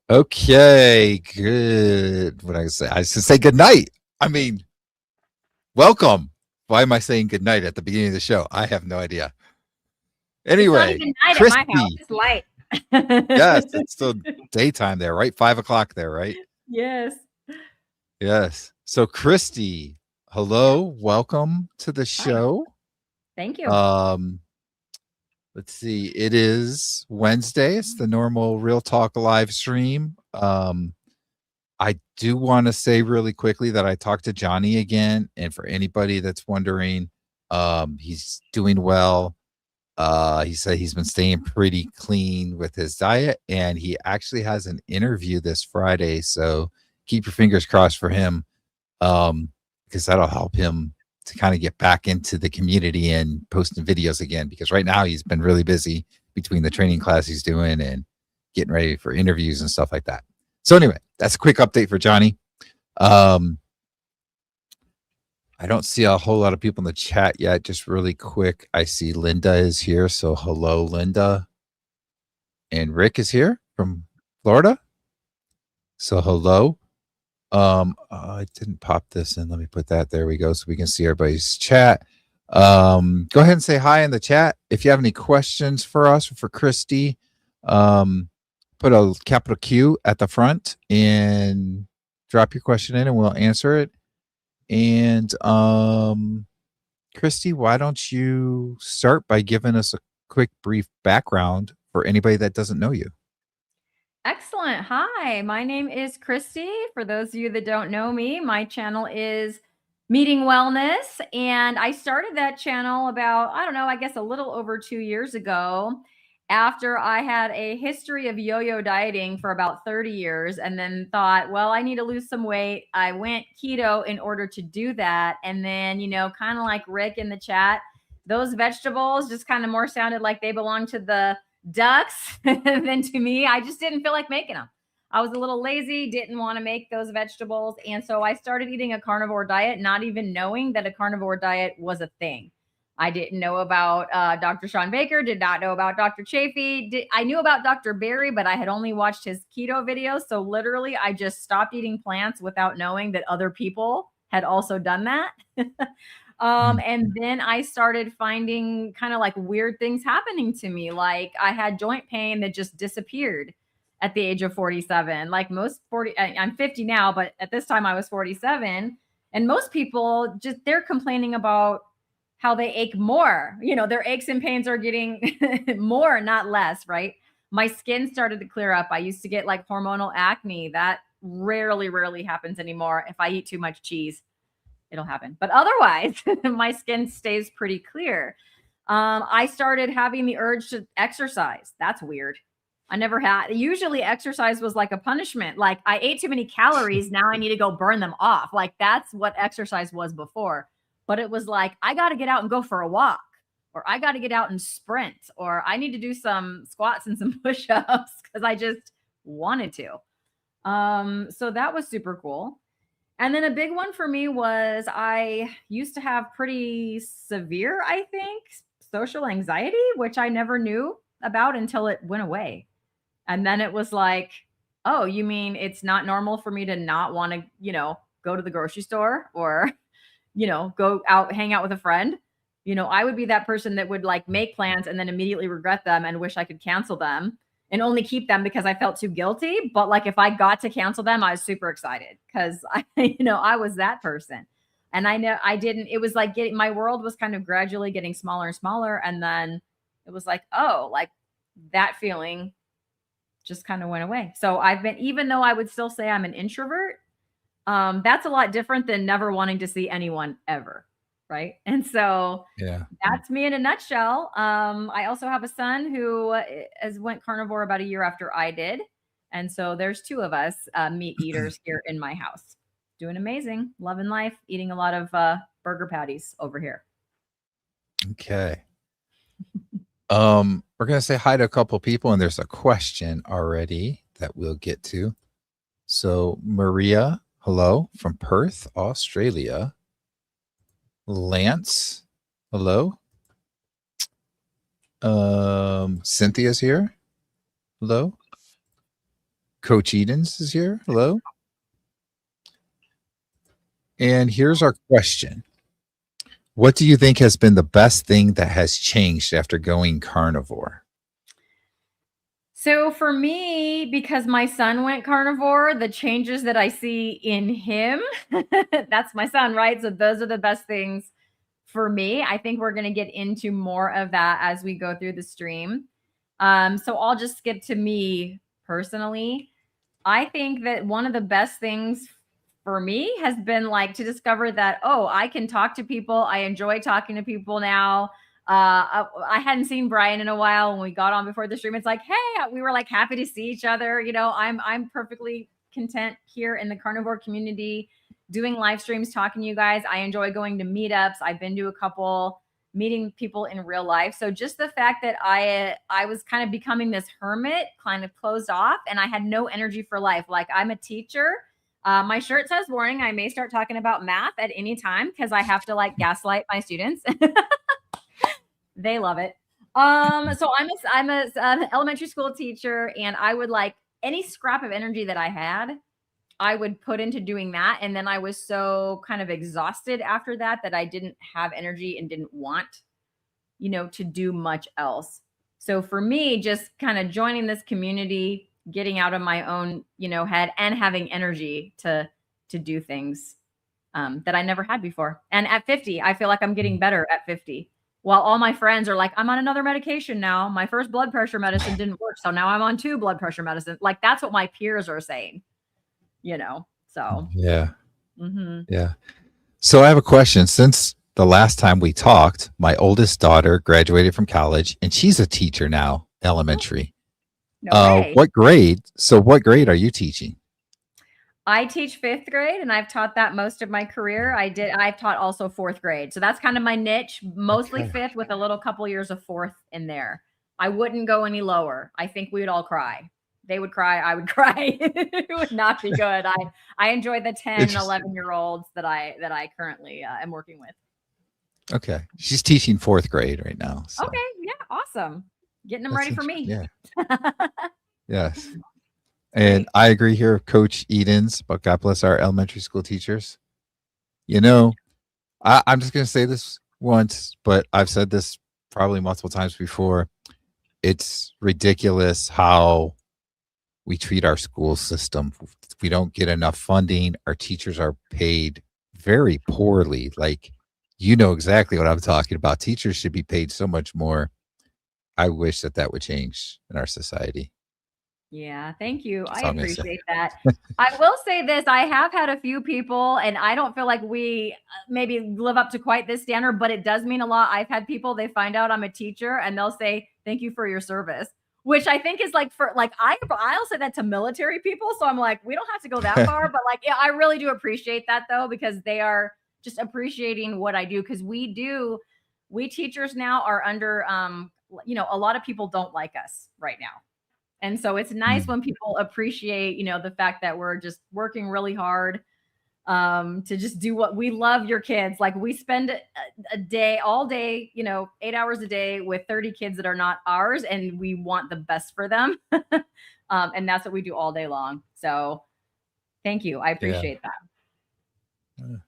Okay, good. What I say? I should say good night. I mean, welcome. Why am I saying good night at the beginning of the show? I have no idea. It's not Anyway, even night at my house. Cristie. It's light. Yes, it's still daytime there, right? 5 o'clock there, right? Yes. Yes. So, Cristie, Yeah. hello, welcome to the Hi. show. Thank you. Um, let's see. It is Wednesday. It's the normal Real Talk live stream. I do want to say really quickly that I talked to Johnny again, and for anybody that's wondering, he's doing well. He said he's been staying pretty clean with his diet, and he actually has an interview this Friday. So keep your fingers crossed for him, because that'll help him to kind of get back into the community and posting videos again. Because right now he's been really busy between the training class he's doing and getting ready for interviews and stuff like that. So anyway, that's a quick update for Johnny. Um, I don't see a whole lot of people in the chat yet. Just really quick, I see Linda is here. So hello, Linda. And Rick is here from Florida. So hello. I didn't pop this in. Let me put that. There we go. So we can see everybody's chat. Go ahead and say hi in the chat. If you have any questions for us or for Cristie, put a capital Q at the front and drop your question in and we'll answer it. And Cristie, why don't you start by giving us a quick brief background for anybody that doesn't know you? Excellent. Hi, my name is Cristie. For those of you that don't know me, my channel is Meeting Wellness. And I started that channel about, I don't know, I guess a little over 2 years ago after I had a history of yo-yo dieting for about 30 years and then thought, well, I need to lose some weight. I went keto in order to do that. And then, kind of like Rick in the chat, those vegetables just kind of more sounded like they belonged to the ducks than to me. I just didn't feel like making them. I was a little lazy, didn't want to make those vegetables. And so I started eating a carnivore diet, not even knowing that a carnivore diet was a thing. I didn't know about Dr. Sean Baker, did not know about Dr. Chafee. I knew about Dr. Berry, but I had only watched his keto videos. So literally, I just stopped eating plants without knowing that other people had also done that. And then I started finding kind of like weird things happening to me. Like I had joint pain that just disappeared at the age of 47. Like most 40, I'm 50 now, but at this time I was 47. And most people just, they're complaining about how they ache more. Their aches and pains are getting more, not less, right? My skin started to clear up. I used to get like hormonal acne. That rarely happens anymore if I eat too much cheese. It'll happen. But otherwise, my skin stays pretty clear. I started having the urge to exercise. That's weird. I never had. Usually, exercise was like a punishment. Like I ate too many calories. Now I need to go burn them off. Like that's what exercise was before. But it was like, I got to get out and go for a walk, or I got to get out and sprint, or I need to do some squats and some push ups because I just wanted to. So that was super cool. And then a big one for me was I used to have pretty severe, I think, social anxiety, which I never knew about until it went away. And then it was like, oh, you mean it's not normal for me to not want to, go to the grocery store or, go out, hang out with a friend? I would be that person that would like make plans and then immediately regret them and wish I could cancel them and only keep them because I felt too guilty. But like if I got to cancel them, I was super excited because I was that person. And I know I didn't, it was like my world was kind of gradually getting smaller and smaller. And then it was like, oh, like that feeling just kind of went away. So I've been, even though I would still say I'm an introvert, that's a lot different than never wanting to see anyone ever. Right. And so Yeah. that's me in a nutshell. I also have a son who has went carnivore about a year after I did. And so there's two of us meat eaters here in my house. Doing amazing, loving life, eating a lot of burger patties over here. Okay. We're gonna say hi to a couple people, and there's a question already that we'll get to. So Maria, hello from Perth, Australia. Lance, hello. Cynthia's here. Hello. Coach Edens is here. Hello. And here's our question. What do you think has been the best thing that has changed after going carnivore? So for me, because my son went carnivore, the changes that I see in him, that's my son, right? So those are the best things for me. I think we're going to get into more of that as we go through the stream. So I'll just skip to me personally. I think that one of the best things for me has been like to discover that, oh, I can talk to people. I enjoy talking to people now. I hadn't seen Brian in a while. When we got on before the stream, it's like, hey, we were like happy to see each other. You know, I'm perfectly content here in the carnivore community, doing live streams, talking to you guys. I enjoy going to meetups. I've been to a couple, meeting people in real life. So just the fact that I was kind of becoming this hermit, kind of closed off, and I had no energy for life. Like, I'm a teacher. My shirt says warning. I may start talking about math at any time because I have to like gaslight my students. They love it. So I'm a elementary school teacher, and I would like any scrap of energy that I had, I would put into doing that. And then I was so kind of exhausted after that that I didn't have energy and didn't want, to do much else. So for me, just kind of joining this community, getting out of my own, head, and having energy to do things that I never had before. And at 50, I feel like I'm getting better at 50. While all my friends are like, I'm on another medication now. My first blood pressure medicine didn't work. So now I'm on 2 blood pressure medicines. Like, that's what my peers are saying, So, Yeah. mhm. Yeah. So I have a question. Since the last time we talked, my oldest daughter graduated from college and she's a teacher now, elementary. No way. What grade? So what grade are you teaching? I teach 5th grade, and I've taught that most of my career. I've taught also 4th grade. So that's kind of my niche, mostly Okay. 5th with a little couple years of 4th in there. I wouldn't go any lower. I think we would all cry. They would cry, I would cry. It would not be good. I enjoy the 10 and Interesting. 11-year-olds that I currently am working with. Okay. She's teaching 4th grade right now. So Okay, yeah, awesome. Getting them that's ready for me. yeah. Yes. And Great. I agree here, Coach Edens, but God bless our elementary school teachers. I'm just going to say this once, but I've said this probably multiple times before. It's ridiculous how we treat our school system. We don't get enough funding. Our teachers are paid very poorly. Like, exactly what I'm talking about. Teachers should be paid so much more. I wish that would change in our society. Yeah, thank you. That's I all I'm going to say. appreciate that. I will say this, I have had a few people, and I don't feel like we maybe live up to quite this standard, but it does mean a lot. I've had people, they find out I'm a teacher and they'll say, "Thank you for your service," which I think is like, for like, I'll say that to military people. So I'm like, we don't have to go that far, but like, yeah, I really do appreciate that though, because they are just appreciating what I do. Cause we teachers now are under, a lot of people don't like us right now. And so it's nice Mm, when people appreciate, the fact that we're just working really hard to just do what we love. Your kids, like, we spend a day, all day, 8 hours a day with 30 kids that are not ours, and we want the best for them. And that's what we do all day long. So thank you. I yeah. appreciate that.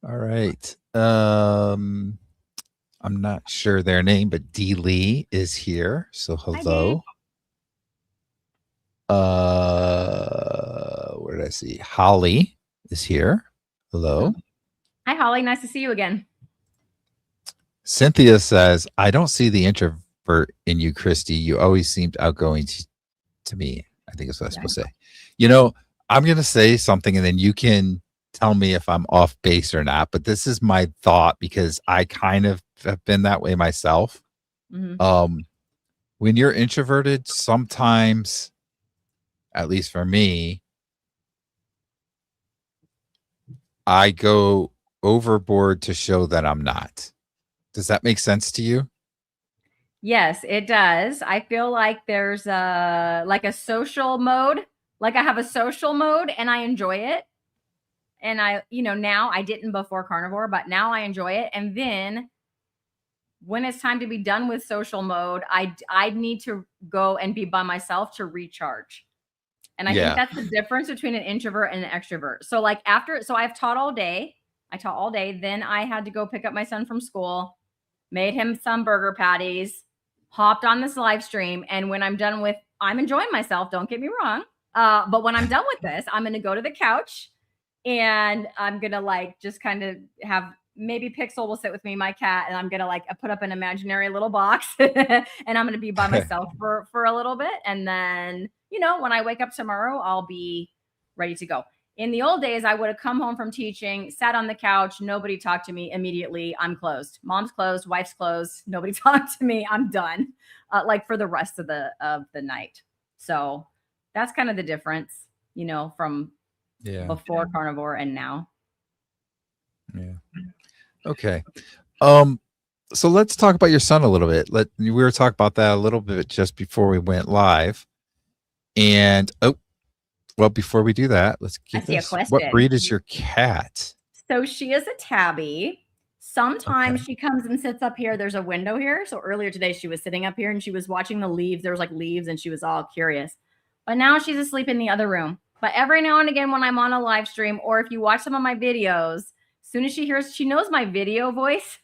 All right. I'm not sure their name, but D Lee is here. So Hi, Dee. hello. Where did I see? Holly is here. Hello. Hi, Holly. Nice to see you again. Cynthia says, I don't see the introvert in you, Cristie. You always seemed outgoing to me. I think is what I'm supposed to say. I'm going to say something and then you can tell me if I'm off base or not. But this is my thought because I kind of have been that way myself. Mhm. When you're introverted, sometimes, at least for me, I go overboard to show that I'm not. Does that make sense to you? Yes, it does. I feel like there's a social mode. Like, I have a social mode and I enjoy it. And now, I didn't before carnivore, but now I enjoy it. And then when it's time to be done with social mode, I need to go and be by myself to recharge. And I think Yeah. that's the difference between an introvert and an extrovert. So like so I've taught all day. I taught all day. Then I had to go pick up my son from school, made him some burger patties, hopped on this live stream. And when I'm done with, I'm enjoying myself. Don't get me wrong. But when I'm done with this, I'm going to go to the couch and I'm going to like just kind of have maybe Pixel will sit with me, my cat, and I'm going to like put up an imaginary little box and I'm going to be by myself for a little bit. And then, when I wake up tomorrow, I'll be ready to go. In the old days, I would have come home from teaching, sat on the couch, nobody talked to me immediately. I'm closed. Mom's closed, wife's closed. Nobody talked to me. I'm done. Like for the rest of the night. So that's kind of the difference, from before Carnivore and now. Yeah. Okay. So let's talk about your son a little bit. We were talking about that a little bit just before we went live. And well, before we do that, let's get this. What breed is your cat? So she is a tabby. Sometimes she comes and sits up here. There's a window here. So earlier today, she was sitting up here and she was watching the leaves. There was like leaves and she was all curious. But now she's asleep in the other room. But every now and again, when I'm on a live stream, or if you watch some of my videos, as soon as she knows my video voice.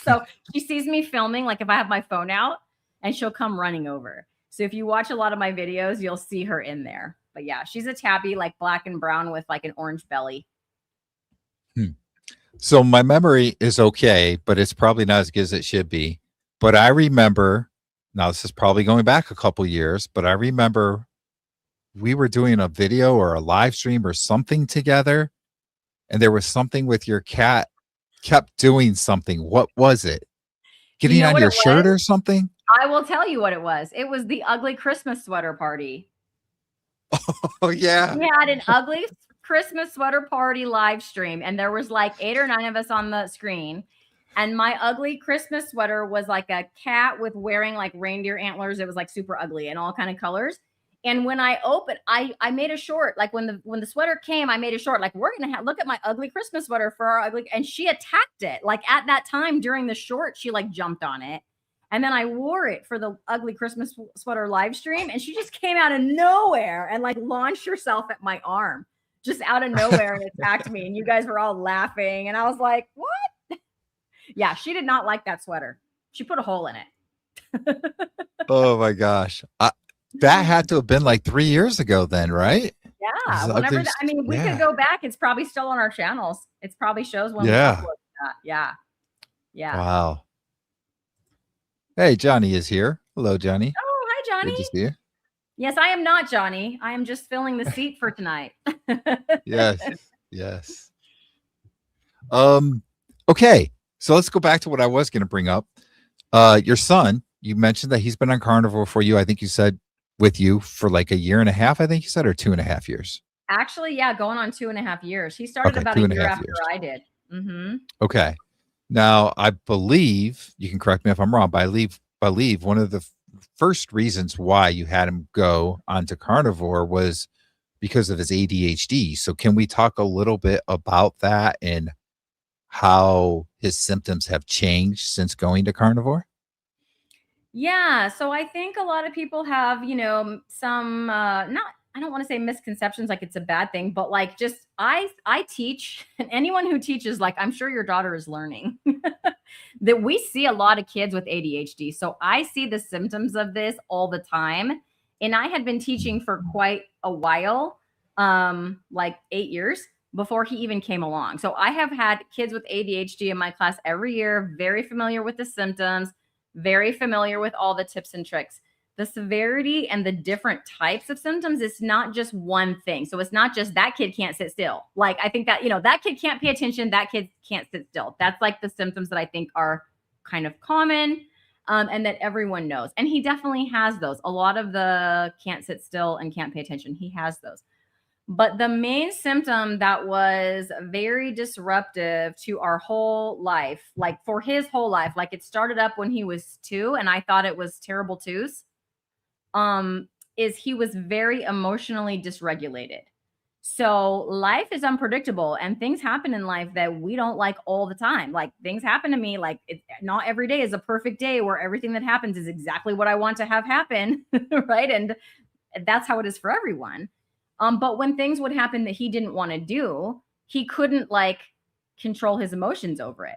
So she sees me filming, like if I have my phone out, and she'll come running over. So if you watch a lot of my videos, you'll see her in there. But yeah, she's a tabby, like black and brown with like an orange belly. So my memory is okay, but it's probably not as good as it should be. But I remember, now this is probably going back a couple years, but I remember we were doing a video or a live stream or something together, and there was something with your cat kept doing something. What was it? Getting on your shirt or something? I will tell you what it was. It was the ugly Christmas sweater party. Oh, yeah. We had an ugly Christmas sweater party live stream, and there was like 8 or 9 of us on the screen. And my ugly Christmas sweater was like a cat with wearing like reindeer antlers. It was like super ugly and all kind of colors. And when I opened, I made a short, like when the sweater came, I made a short, like, we're going to look at my ugly Christmas sweater for our ugly. And she attacked it. Like at that time during the short, she like jumped on it. And then I wore it for the ugly Christmas sweater live stream. And she just came out of nowhere and like launched herself at my arm, just out of nowhere, and attacked me. And you guys were all laughing. And I was like, what? Yeah, she did not like that sweater. She put a hole in it. Oh my gosh. That had to have been like 3 years ago then, right? Yeah. Whenever we could go back. It's probably still on our channels. It probably shows when we upload that. Yeah. Yeah. Wow. Hey, Johnny is here. Hello, Johnny. Oh, hi, Johnny. Good to see you. Yes, I am not Johnny. I am just filling the seat for tonight. Yes. Yes. Okay. So let's go back to what I was going to bring up. Your son, you mentioned that he's been on Carnivore for you. I think you said with you for like 1.5 years, I think you said, or 2.5 years. Actually, yeah, going on 2.5 years. He started about a year after I did. Mm-hmm. Okay. Now, I believe, you can correct me if I'm wrong, but I believe one of the first reasons why you had him go onto Carnivore was because of his ADHD. So can we talk a little bit about that and how his symptoms have changed since going to Carnivore? Yeah, so I think a lot of people have, some I don't want to say misconceptions like it's a bad thing, but like just I teach, and anyone who teaches, like I'm sure your daughter is learning that we see a lot of kids with ADHD. So I see the symptoms of this all the time. And I had been teaching for quite a while, like 8 years before he even came along. So I have had kids with ADHD in my class every year, very familiar with the symptoms, very familiar with all the tips and tricks. The severity and the different types of symptoms, it's not just one thing. So it's not just that kid can't sit still. Like I think that, that kid can't pay attention, that kid can't sit still. That's like the symptoms that I think are kind of common, and that everyone knows. And he definitely has those. A lot of the can't sit still and can't pay attention, he has those. But the main symptom that was very disruptive to our whole life, like for his whole life, like it started up when he was 2 and I thought it was terrible twos, is he was very emotionally dysregulated. So life is unpredictable and things happen in life that we don't like all the time. Like things happen to me, like not every day is a perfect day where everything that happens is exactly what I want to have happen. Right. that's how it is for everyone. But when things would happen that he didn't want to do, he couldn't like control his emotions over it.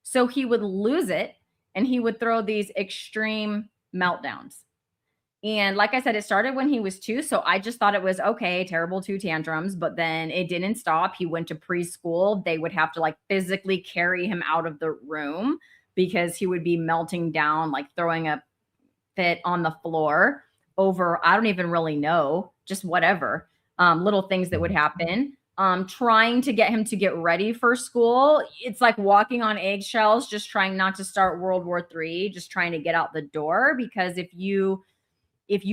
So he would lose it and he would throw these extreme meltdowns. And like I said, it started when he was 2. So I just thought it was okay, terrible 2 tantrums, but then it didn't stop. He went to preschool. They would have to like physically carry him out of the room because he would be melting down, like throwing a fit on the floor over, I don't even really know, just whatever, little things that would happen. Trying to get him to get ready for school. It's like walking on eggshells, just trying not to start World War III, just trying to get out the door. Because if you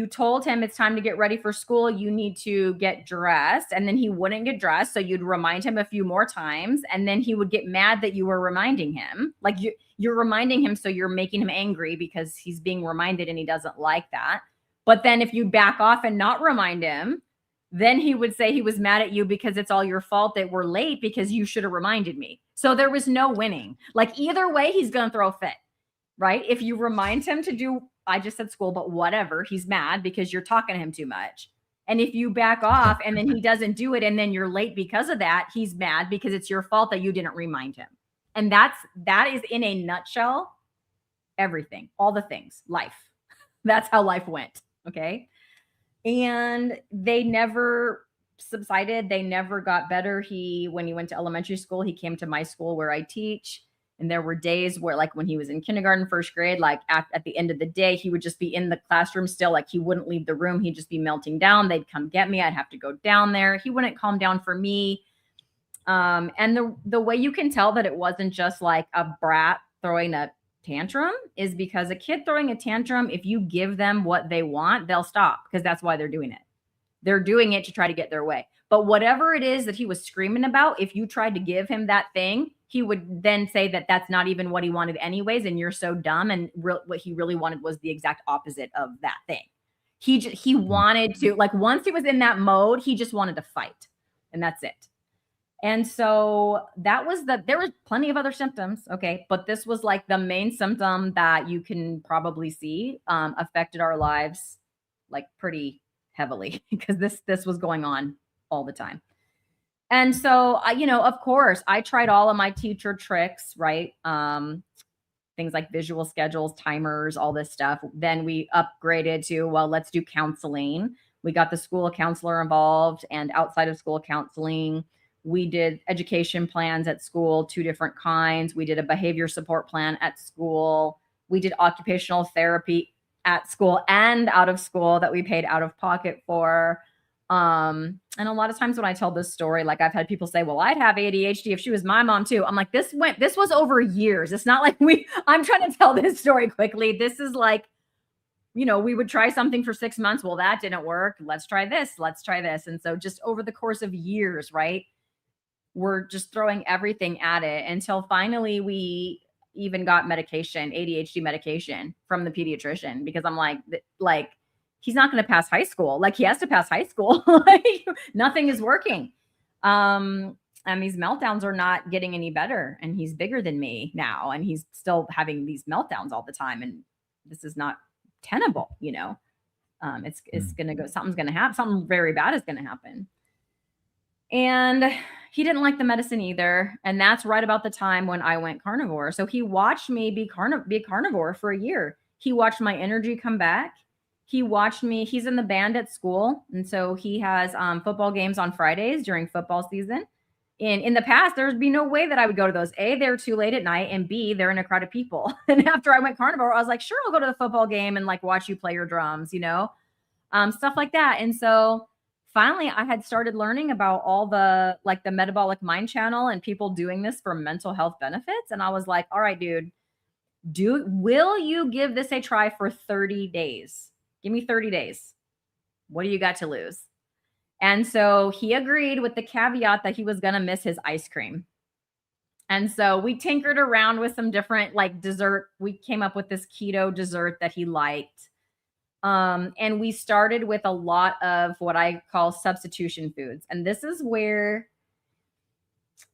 told him it's time to get ready for school, you need to get dressed, and then he wouldn't get dressed. So you'd remind him a few more times, and then he would get mad that you were reminding him. Like you're reminding him, so you're making him angry because he's being reminded and he doesn't like that. But then if you back off and not remind him, then he would say he was mad at you because it's all your fault that we're late because you should have reminded me. So there was no winning. Like either way, he's going to throw a fit, right? If you remind him to do, I just said school, but whatever, he's mad because you're talking to him too much. And if you back off and then he doesn't do it and then you're late because of that, he's mad because it's your fault that you didn't remind him. And that is in a nutshell, everything, all the things, life. That's how life went. Okay. And they never subsided. They never got better. When he went to elementary school, he came to my school where I teach. And there were days where, like when he was in kindergarten, first grade, like at the end of the day, he would just be in the classroom still. Like he wouldn't leave the room. He'd just be melting down. They'd come get me. I'd have to go down there. He wouldn't calm down for me. And the way you can tell that it wasn't just like a brat throwing a tantrum is because a kid throwing a tantrum, if you give them what they want, they'll stop because that's why they're doing it. They're doing it to try to get their way. But whatever it is that he was screaming about, if you tried to give him that thing, he would then say that that's not even what he wanted anyways, and you're so dumb. And what he really wanted was the exact opposite of that thing. He wanted to, like, once he was in that mode, he just wanted to fight, and that's it. And so there was plenty of other symptoms, okay, but this was like the main symptom that you can probably see affected our lives like pretty heavily because this was going on all the time. And so, of course, I tried all of my teacher tricks, right? Things like visual schedules, timers, all this stuff. Then we upgraded to, well, let's do counseling. We got the school counselor involved, and outside of school counseling, we did education plans at school, 2 different kinds. We did a behavior support plan at school. We did occupational therapy at school and out of school that we paid out of pocket for. And a lot of times when I tell this story, like I've had people say, well, I'd have ADHD if she was my mom too. I'm like, this was over years. It's not like I'm trying to tell this story quickly. This is like, we would try something for 6 months. Well, that didn't work. Let's try this. Let's try this. And so just over the course of years, right, we're just throwing everything at it until finally we even got medication, ADHD medication from the pediatrician, because I'm like, he's not going to pass high school. Like he has to pass high school. Like nothing is working. And these meltdowns are not getting any better. And he's bigger than me now. And he's still having these meltdowns all the time. And this is not tenable, it's going to go, something's going to happen. Something very bad is going to happen. And he didn't like the medicine either. And that's right about the time when I went carnivore. So he watched me be carnivore for a year. He watched my energy come back. He watched me. He's in the band at school. And so he has football games on Fridays during football season. And in the past, there would be no way that I would go to those. A, they're too late at night. And B, they're in a crowd of people. And after I went carnivore, I was like, sure, I'll go to the football game and like watch you play your drums, stuff like that. And so finally, I had started learning about all the metabolic mind channel and people doing this for mental health benefits. And I was like, all right, dude, will you give this a try for 30 days? Give me 30 days. What do you got to lose? And so he agreed with the caveat that he was going to miss his ice cream. And so we tinkered around with some different dessert. We came up with this keto dessert that he liked. And we started with a lot of what I call substitution foods. And this is where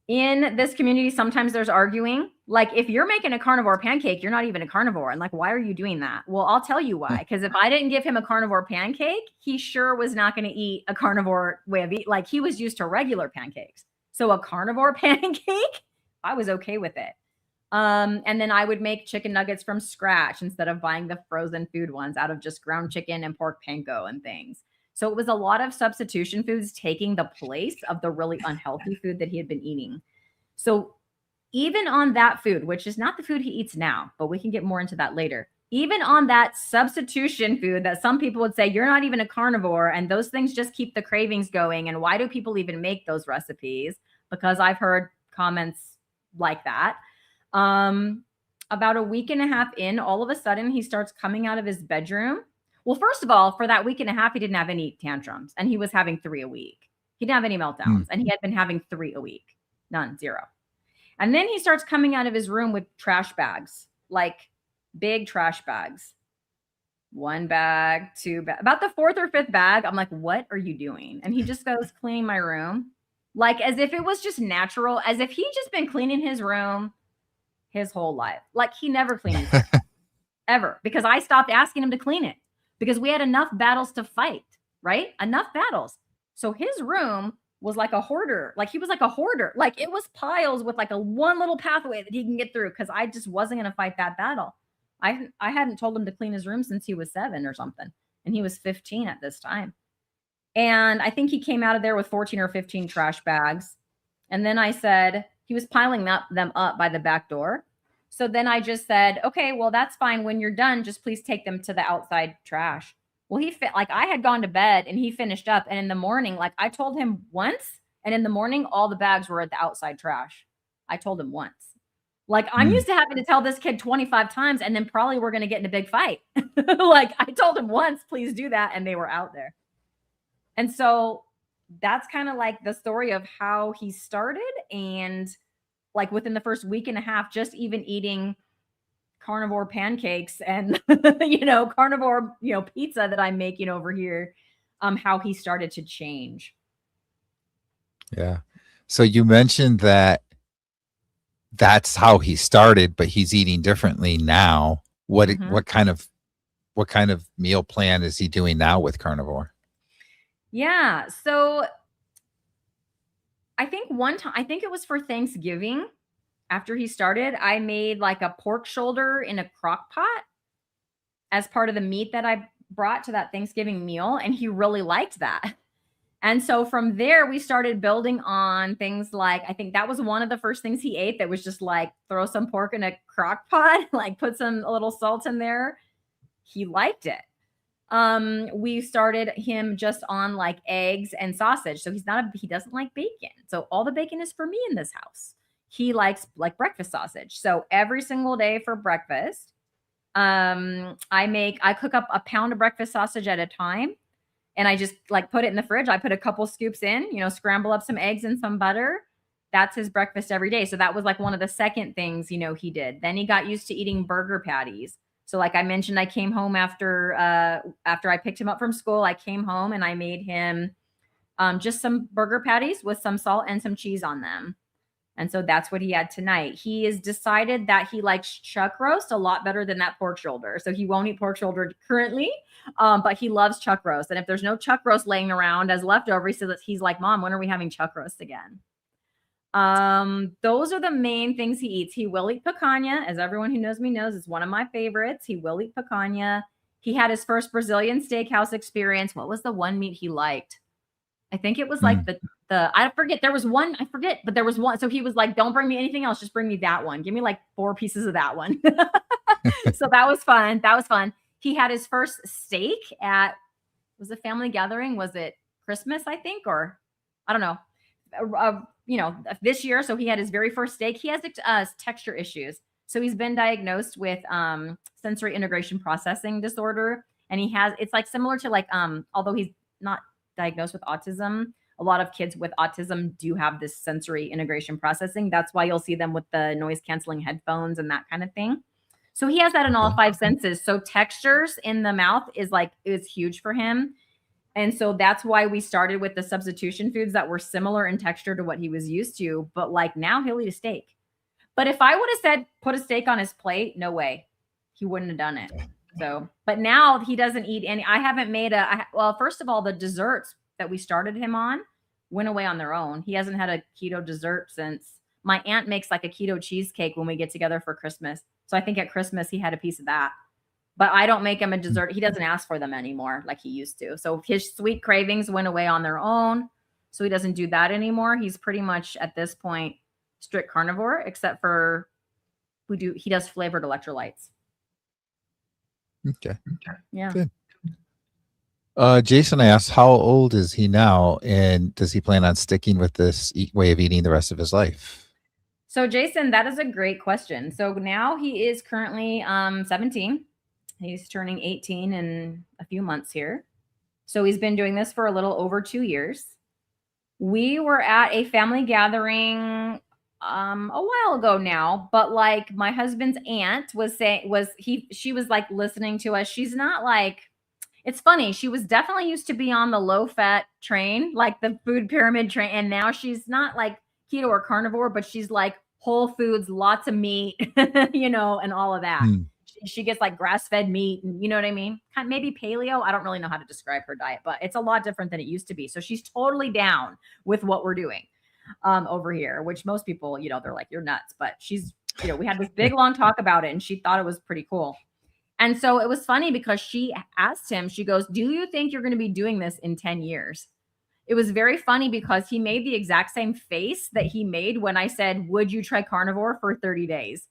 in this community, sometimes there's arguing. Like, if you're making a carnivore pancake, you're not even a carnivore. And like, why are you doing that? Well, I'll tell you why. Because if I didn't give him a carnivore pancake, he sure was not going to eat a carnivore way of eating. Like, he was used to regular pancakes. So a carnivore pancake, I was okay with it. And then I would make chicken nuggets from scratch instead of buying the frozen food ones out of just ground chicken and pork panko and things. So it was a lot of substitution foods taking the place of the really unhealthy food that he had been eating. So even on that food, which is not the food he eats now, but we can get more into that later. Even on that substitution food that some people would say, you're not even a carnivore, and those things just keep the cravings going. And why do people even make those recipes? Because I've heard comments like that. About a week and a half in, all of a sudden he starts coming out of his bedroom. Well, first of all, for that week and a half, he didn't have any tantrums, and he was having 3 a week. He didn't have any meltdowns, and he had been having 3 a week. None, 0. And then he starts coming out of his room with trash bags, like big trash bags. 1 bag, 2 bag. About the 4th or 5th bag, I'm like, what are you doing? And he just goes, cleaning my room. Like, as if it was just natural, as if he'd just been cleaning his room his whole life. Like, he never cleaned his room, ever, because I stopped asking him to clean it because we had enough battles to fight, right? Enough battles. So his room was like a hoarder. Like, he was like a hoarder. Like, it was piles with like a one little pathway that he can get through, because I just wasn't going to fight that battle. I hadn't told him to clean his room since he was 7 or something, and he was 15 at this time. And I think he came out of there with 14 or 15 trash bags. And then I said, he was piling them up by the back door. So then I just said, okay, well, that's fine. When you're done, just please take them to the outside trash. Well, like, I had gone to bed and he finished up. And in the morning, like, I told him once, and in the morning, all the bags were at the outside trash. I told him once. Like, I'm used to having to tell this kid 25 times, and then probably we're going to get in a big fight. Like, I told him once, please do that. And they were out there. And so that's kind of like the story of how he started. And like, within the first week and a half, just even eating carnivore pancakes and, carnivore, pizza that I'm making over here, how he started to change. Yeah. So you mentioned that that's how he started, but he's eating differently now. What kind of meal plan is he doing now with carnivore? Yeah. So I think one time, I think it was for Thanksgiving, after he started, I made like a pork shoulder in a crock pot as part of the meat that I brought to that Thanksgiving meal. And he really liked that. And so from there, we started building on things like, I think that was one of the first things he ate that was just like, throw some pork in a crock pot, like put a little salt in there. He liked it. We started him just on like eggs and sausage. So he doesn't like bacon. So all the bacon is for me in this house. He likes like breakfast sausage. So every single day for breakfast, I cook up a pound of breakfast sausage at a time. And I just like put it in the fridge. I put a couple scoops in, scramble up some eggs and some butter. That's his breakfast every day. So that was like one of the second things, he did. Then he got used to eating burger patties. So like I mentioned, I came home after I picked him up from school. I came home and I made him just some burger patties with some salt and some cheese on them. And so that's what he had tonight. He has decided that he likes chuck roast a lot better than that pork shoulder. So he won't eat pork shoulder currently, but he loves chuck roast. And if there's no chuck roast laying around as leftover, he's like, Mom, when are we having chuck roast again? Those are the main things he eats. He will eat picanha, as everyone who knows me knows, is one of my favorites. He will eat picanha. He had his first Brazilian steakhouse experience. What was the one meat he liked? I think it was like I forget. There was one, I forget, but there was one. So he was like, don't bring me anything else. Just bring me that one. Give me like 4 pieces of that one. So that was fun. That was fun. He had his first steak was a family gathering. Was it Christmas, I think, or I don't know. This year. So he had his very first steak. He has texture issues. So he's been diagnosed with sensory integration processing disorder. And it's like similar to like, although he's not diagnosed with autism, a lot of kids with autism do have this sensory integration processing. That's why you'll see them with the noise canceling headphones and that kind of thing. So he has that in all 5 senses. So textures in the mouth is huge for him. And so that's why we started with the substitution foods that were similar in texture to what he was used to. But like now he'll eat a steak. But if I would have said put a steak on his plate, no way. He wouldn't have done it. So, but now he doesn't eat any. I haven't made well, first of all, the desserts that we started him on went away on their own. He hasn't had a keto dessert since my aunt makes like a keto cheesecake when we get together for Christmas. So I think at Christmas he had a piece of that. But I don't make him a dessert. He doesn't ask for them anymore like he used to. So his sweet cravings went away on their own. So he doesn't do that anymore. He's pretty much at this point strict carnivore, except for he does flavored electrolytes. Okay. Yeah. Good. Jason asks, how old is he now, and does he plan on sticking with this way of eating the rest of his life? So Jason, that is a great question. So now he is currently 17. He's turning 18 in a few months here. So he's been doing this for a little over 2 years. We were at a family gathering a while ago now, but like my husband's aunt was saying, she was like listening to us. She's not like, it's funny. She was definitely used to be on the low fat train, like the food pyramid train. And now she's not like keto or carnivore, but she's like whole foods, lots of meat, and all of that. She gets like grass-fed meat, and you know what I mean? Maybe paleo. I don't really know how to describe her diet, but it's a lot different than it used to be. So she's totally down with what we're doing over here, which most people, they're like, you're nuts. But she's, we had this big long talk about it, and she thought it was pretty cool. And so it was funny because she asked him, she goes, do you think you're going to be doing this in 10 years? It was very funny because he made the exact same face that he made when I said, would you try carnivore for 30 days?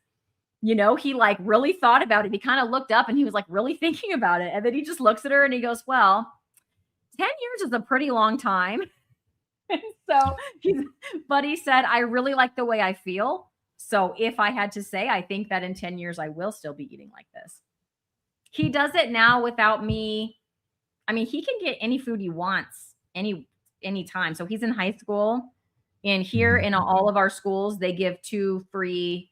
He like really thought about it. He kind of looked up and he was like really thinking about it. And then he just looks at her and he goes, well, 10 years is a pretty long time. So but he said, I really like the way I feel. So if I had to say, I think that in 10 years, I will still be eating like this. He does it now without me. I mean, he can get any food he wants any time. So he's in high school, and here in all of our schools, they give 2 free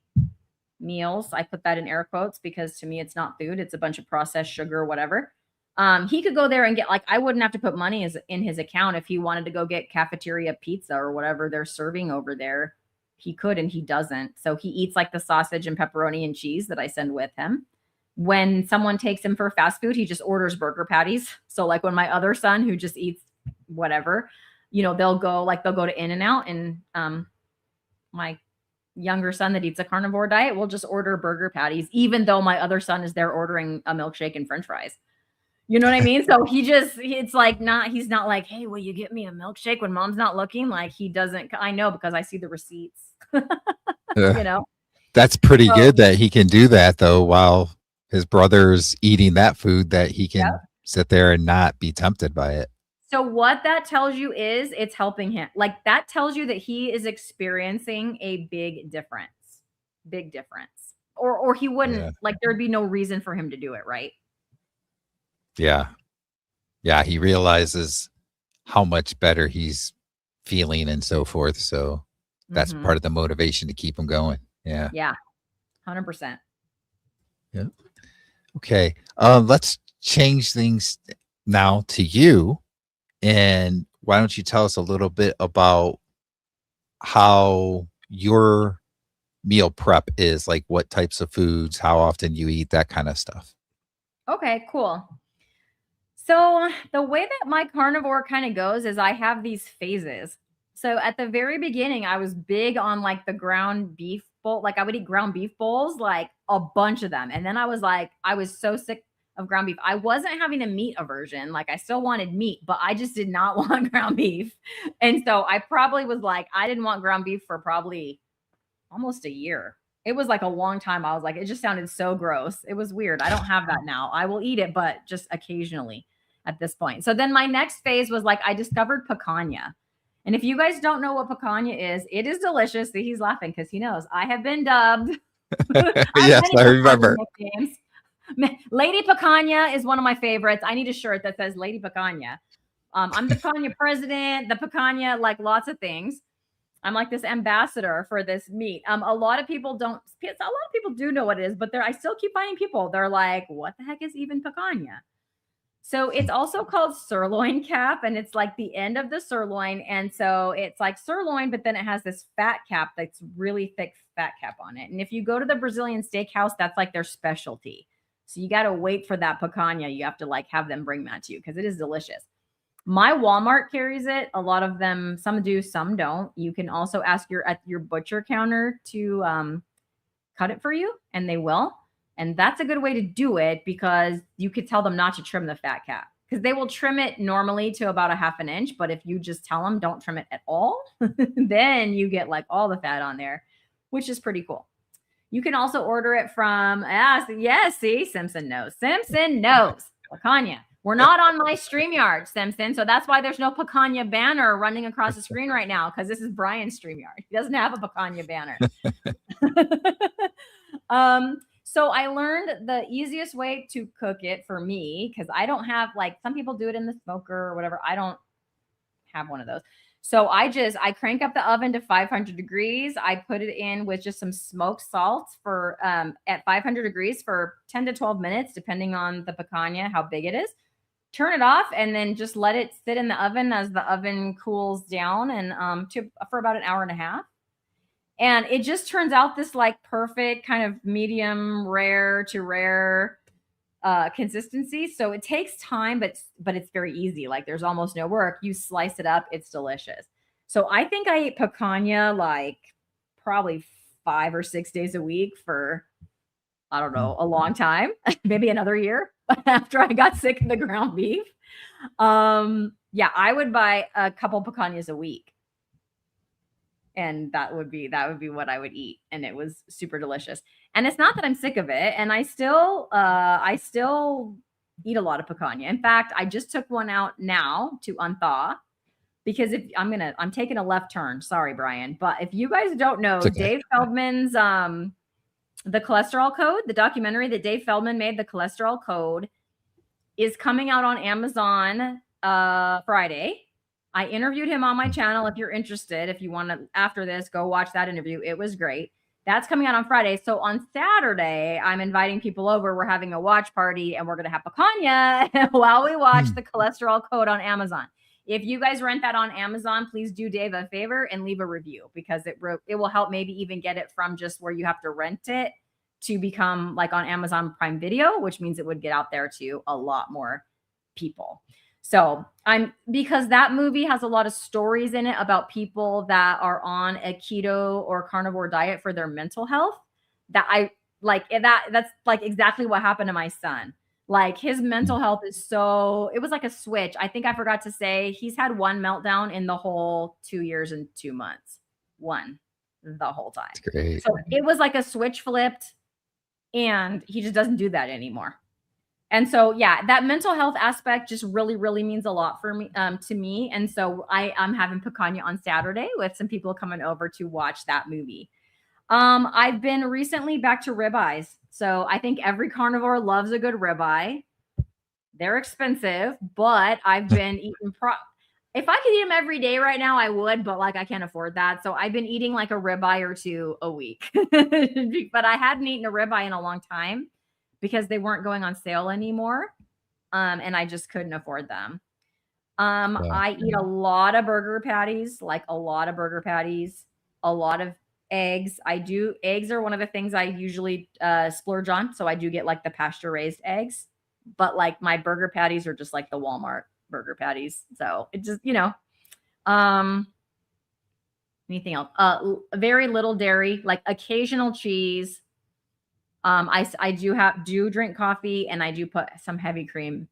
meals. I put that in air quotes because to me, it's not food. It's a bunch of processed sugar or whatever. He could go there and get, like, I wouldn't have to put money in his account if he wanted to go get cafeteria pizza or whatever they're serving over there. He could, and he doesn't. So he eats like the sausage and pepperoni and cheese that I send with him. When someone takes him for fast food, he just orders burger patties. So like when my other son, who just eats whatever, they'll go to In-N-Out, and my younger son that eats a carnivore diet will just order burger patties, even though my other son is there ordering a milkshake and French fries. You know what I mean? So it's like he's not like, hey, will you get me a milkshake when mom's not looking? Like he doesn't. I know because I see the receipts. That's pretty good that he can do that though, while his brother's eating that food, that he can sit there and not be tempted by it. So what that tells you is it's helping him. Like that tells you that he is experiencing a big difference, or he wouldn't like, there'd be no reason for him to do it. Right. Yeah. Yeah. He realizes how much better he's feeling and so forth. So that's part of the motivation to keep him going. Yeah. Yeah. 100%. Yeah. Okay. Let's change things now to you. And why don't you tell us a little bit about how your meal prep is, like what types of foods, how often you eat, that kind of stuff. Okay, cool. So the way that my carnivore kind of goes is I have these phases. So at the very beginning, I was big on like the ground beef bowl. Like I would eat ground beef bowls, like a bunch of them. And then I was so sick of ground beef. I wasn't having a meat aversion. Like I still wanted meat, but I just did not want ground beef. And so I probably was like, I didn't want ground beef for probably almost a year. It was like a long time. I was like, it just sounded so gross. It was weird. I don't have that now. I will eat it, but just occasionally at this point. So then my next phase was like, I discovered picanha. And if you guys don't know what picanha is, it is delicious. See, he's laughing because he knows I have been dubbed. Yes, I remember. Lady Picanha is one of my favorites. I need a shirt that says Lady Picanha. I'm the picanha president, the picanha, like lots of things. I'm like this ambassador for this meat. A lot of people do know what it is, but I still keep finding people. They're like, what the heck is even picanha? So it's also called sirloin cap, and it's like the end of the sirloin. And so it's like sirloin, but then it has this fat cap that's really thick fat cap on it. And if you go to the Brazilian steakhouse, that's like their specialty. So you got to wait for that picanha. You have to like have them bring that to you because it is delicious. My Walmart carries it. A lot of them, some do, some don't. You can also ask at your butcher counter to cut it for you, and they will. And that's a good way to do it because you could tell them not to trim the fat cap because they will trim it normally to about a half an inch. But if you just tell them don't trim it at all, then you get like all the fat on there, which is pretty cool. You can also order it from, yes, see, Simpson knows. Simpson knows. Picanha. We're not on my StreamYard, Simpson. So that's why there's no picanha banner running across the screen right now because this is Brian's StreamYard. He doesn't have a picanha banner. So I learned the easiest way to cook it for me because I don't have like some people do it in the smoker or whatever. I don't have one of those. So I crank up the oven to 500 degrees. I put it in with just some smoked salt for at 500 degrees for 10 to 12 minutes, depending on the picanha, how big it is. Turn it off and then just let it sit in the oven as the oven cools down and for about an hour and a half. And it just turns out this like perfect kind of medium rare to rare consistency. So it takes time, but it's very easy. Like there's almost no work. You slice it up, it's delicious. So I think I ate picanha like probably 5 or 6 days a week for I don't know, a long time, maybe another year after I got sick of the ground beef. Yeah, I would buy a couple picanhas a week. And that would be what I would eat. And it was super delicious. And it's not that I'm sick of it. And I still eat a lot of picanha. In fact, I just took one out now to unthaw because if I'm taking a left turn. Sorry, Brian. But if you guys don't know, okay. Dave Feldman's The Cholesterol Code, the documentary that Dave Feldman made, The Cholesterol Code, is coming out on Amazon Friday. I interviewed him on my channel. If you're interested, if you want to, after this, go watch that interview. It was great. That's coming out on Friday. So on Saturday, I'm inviting people over. We're having a watch party and we're going to have picanha while we watch The Cholesterol Code on Amazon. If you guys rent that on Amazon, please do Dave a favor and leave a review because it will help maybe even get it from just where you have to rent it to become like on Amazon Prime Video, which means it would get out there to a lot more people. So because that movie has a lot of stories in it about people that are on a keto or carnivore diet for their mental health that I like that's like exactly what happened to my son. Like his mental health is it was like a switch. I think I forgot to say he's had one meltdown in the whole 2 years and 2 months. One the whole time. That's great. So it was like a switch flipped and he just doesn't do that anymore. And so, yeah, that mental health aspect just really, really means a lot for me, to me. And so I'm having picanha on Saturday with some people coming over to watch that movie. I've been recently back to ribeyes. So I think every carnivore loves a good ribeye. They're expensive, but I've been eating if I could eat them every day right now, I would, but like I can't afford that. So I've been eating like a ribeye or two a week, but I hadn't eaten a ribeye in a long time because they weren't going on sale anymore. And I just couldn't afford them. I eat a lot of burger patties, a lot of eggs. Eggs are one of the things I usually splurge on. So I do get like the pasture raised eggs, but like my burger patties are just like the Walmart burger patties. So it just, anything else? Very little dairy, like occasional cheese. I do drink coffee and I do put some heavy cream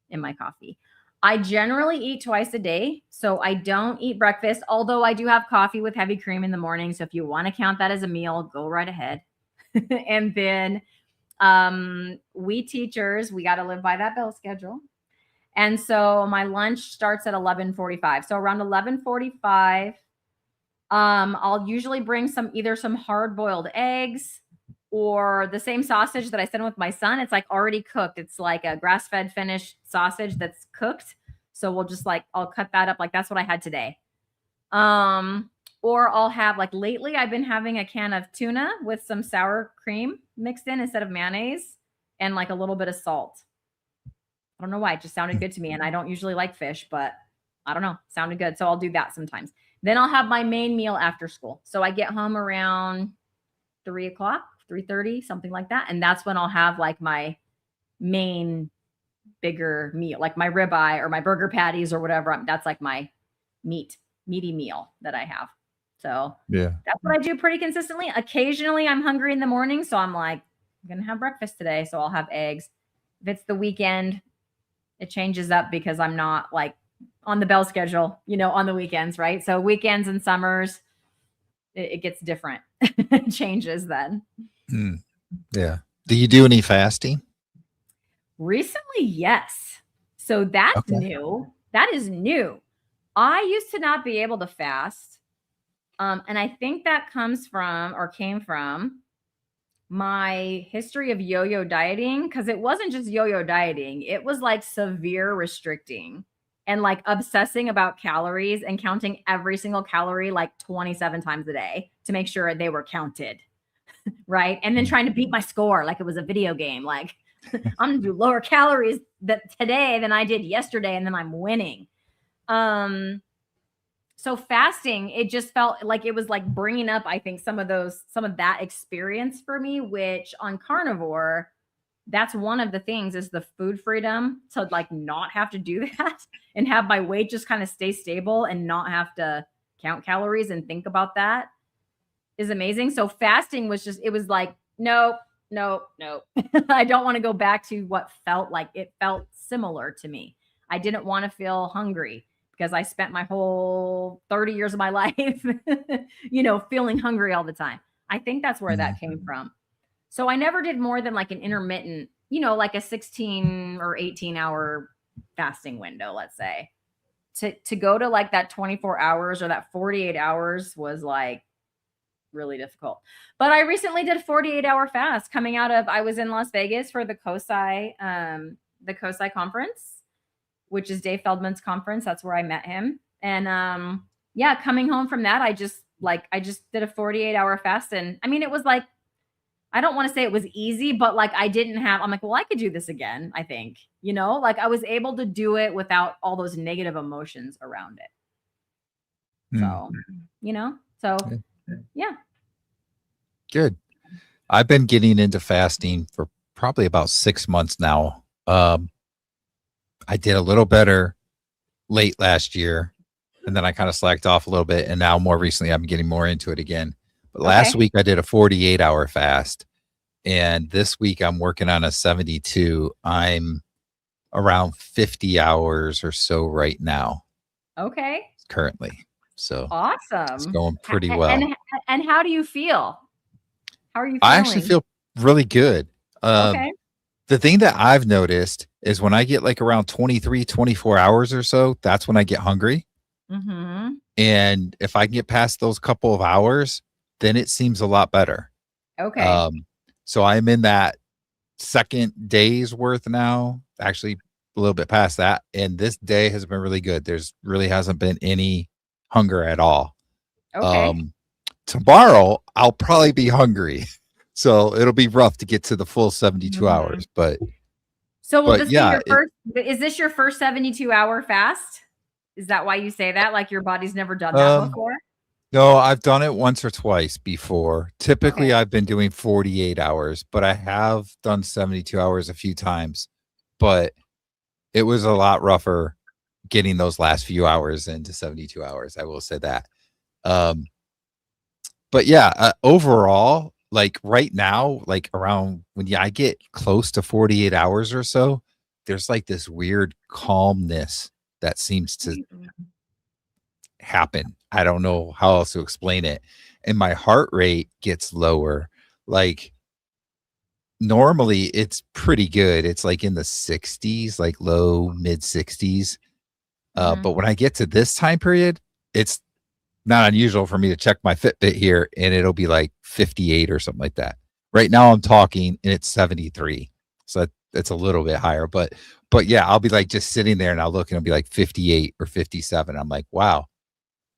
in my coffee. I generally eat twice a day. So I don't eat breakfast, although I do have coffee with heavy cream in the morning. So if you want to count that as a meal, go right ahead. And then we teachers, we got to live by that bell schedule. And so my lunch starts at 11:45. So around 11:45, I'll usually bring either some hard-boiled eggs or the same sausage that I sent with my son. It's like already cooked. It's like a grass-fed finished sausage that's cooked. So we'll just I'll cut that up. Like that's what I had today. Or I'll have lately I've been having a can of tuna with some sour cream mixed in instead of mayonnaise and a little bit of salt. I don't know why. It just sounded good to me. And I don't usually like fish, but I don't know. Sounded good. So I'll do that sometimes. Then I'll have my main meal after school. So I get home around 3 o'clock, 3:30, something like that. And that's when I'll have like my main bigger meal, like my ribeye or my burger patties or whatever. That's like my meaty meal that I have. So Yeah. that's what I do pretty consistently. Occasionally I'm hungry in the morning. So I'm like, I'm going to have breakfast today. So I'll have eggs. If it's the weekend, it changes up because I'm not like on the bell schedule, on the weekends, right? So weekends and summers, it gets different. It changes then. Yeah. Do you do any fasting? Recently, yes. So that's new. That is new. I used to not be able to fast. And I think that came from my history of yo-yo dieting, because it wasn't just yo-yo dieting. It was like severe restricting and like obsessing about calories and counting every single calorie like 27 times a day to make sure they were counted. Right. And then trying to beat my score like it was a video game. Like I'm going to do lower calories today than I did yesterday. And then I'm winning. So fasting, it just felt like it was like bringing up, I think, some of that experience for me, which on Carnivore, that's one of the things is the food freedom to like not have to do that and have my weight just kind of stay stable and not have to count calories and think about that is amazing. So fasting was just, it was like, no. I don't want to go back to what it felt similar to me. I didn't want to feel hungry because I spent my whole 30 years of my life, feeling hungry all the time. I think that's where that came from. So I never did more than like an intermittent, like a 16 or 18 hour fasting window, let's say. To go to like that 24 hours or that 48 hours was like really difficult. But I recently did a 48-hour fast coming out of, I was in Las Vegas for the COSI conference, which is Dave Feldman's conference. That's where I met him. And coming home from that, I just did a 48-hour fast. And I mean, it was like, I don't want to say it was easy, but like I'm like, well, I could do this again, I think, like I was able to do it without all those negative emotions around it. So, yeah. Good. I've been getting into fasting for probably about 6 months now. I did a little better late last year, and then I kind of slacked off a little bit. And now more recently, I'm getting more into it again. But last week I did a 48-hour fast, and this week I'm working on a 72. I'm around 50 hours or so right now. Okay. Currently. So awesome. It's going pretty well. And how do you feel? How are you feeling? I actually feel really good. Okay. The thing that I've noticed is when I get like around 23, 24 hours or so, that's when I get hungry. Mm-hmm. And if I can get past those couple of hours, then it seems a lot better. Okay. So I'm in that second day's worth now, actually a little bit past that. And this day has been really good. There's really hasn't been any hunger at all. Okay. Tomorrow I'll probably be hungry. So it'll be rough to get to the full 72 hours, but so will this be your first, is this your first 72-hour fast? Is that why you say that? Like your body's never done that before? No, I've done it once or twice before. Typically I've been doing 48 hours, but I have done 72 hours a few times, but it was a lot rougher getting those last few hours into 72 hours. I will say that. But yeah, overall, like right now, like around when I get close to 48 hours or so, there's like this weird calmness that seems to happen. I don't know how else to explain it. And my heart rate gets lower. Like normally it's pretty good. It's like in the 60s, like low, mid 60s. But when I get to this time period, it's not unusual for me to check my Fitbit here and it'll be like 58 or something like that. Right now I'm talking and it's 73. So it's a little bit higher, but yeah, I'll be like just sitting there and I'll look and it'll be like 58 or 57. I'm like, wow,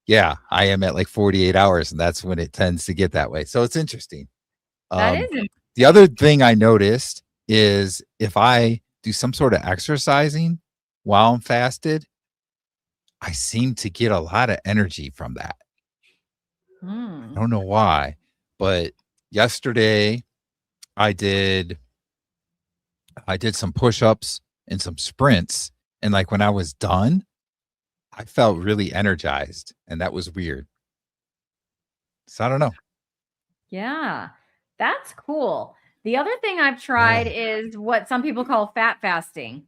yeah, I am at like 48 hours. And that's when it tends to get that way. So it's interesting. That is the other thing I noticed is if I do some sort of exercising while I'm fasted, I seem to get a lot of energy from that. I don't know why, but yesterday I did I did some push-ups and some sprints, and like when I was done, I felt really energized, and that was weird. So I don't know. Yeah, that's cool. The other thing I've Yeah. tried is what some people call fat fasting.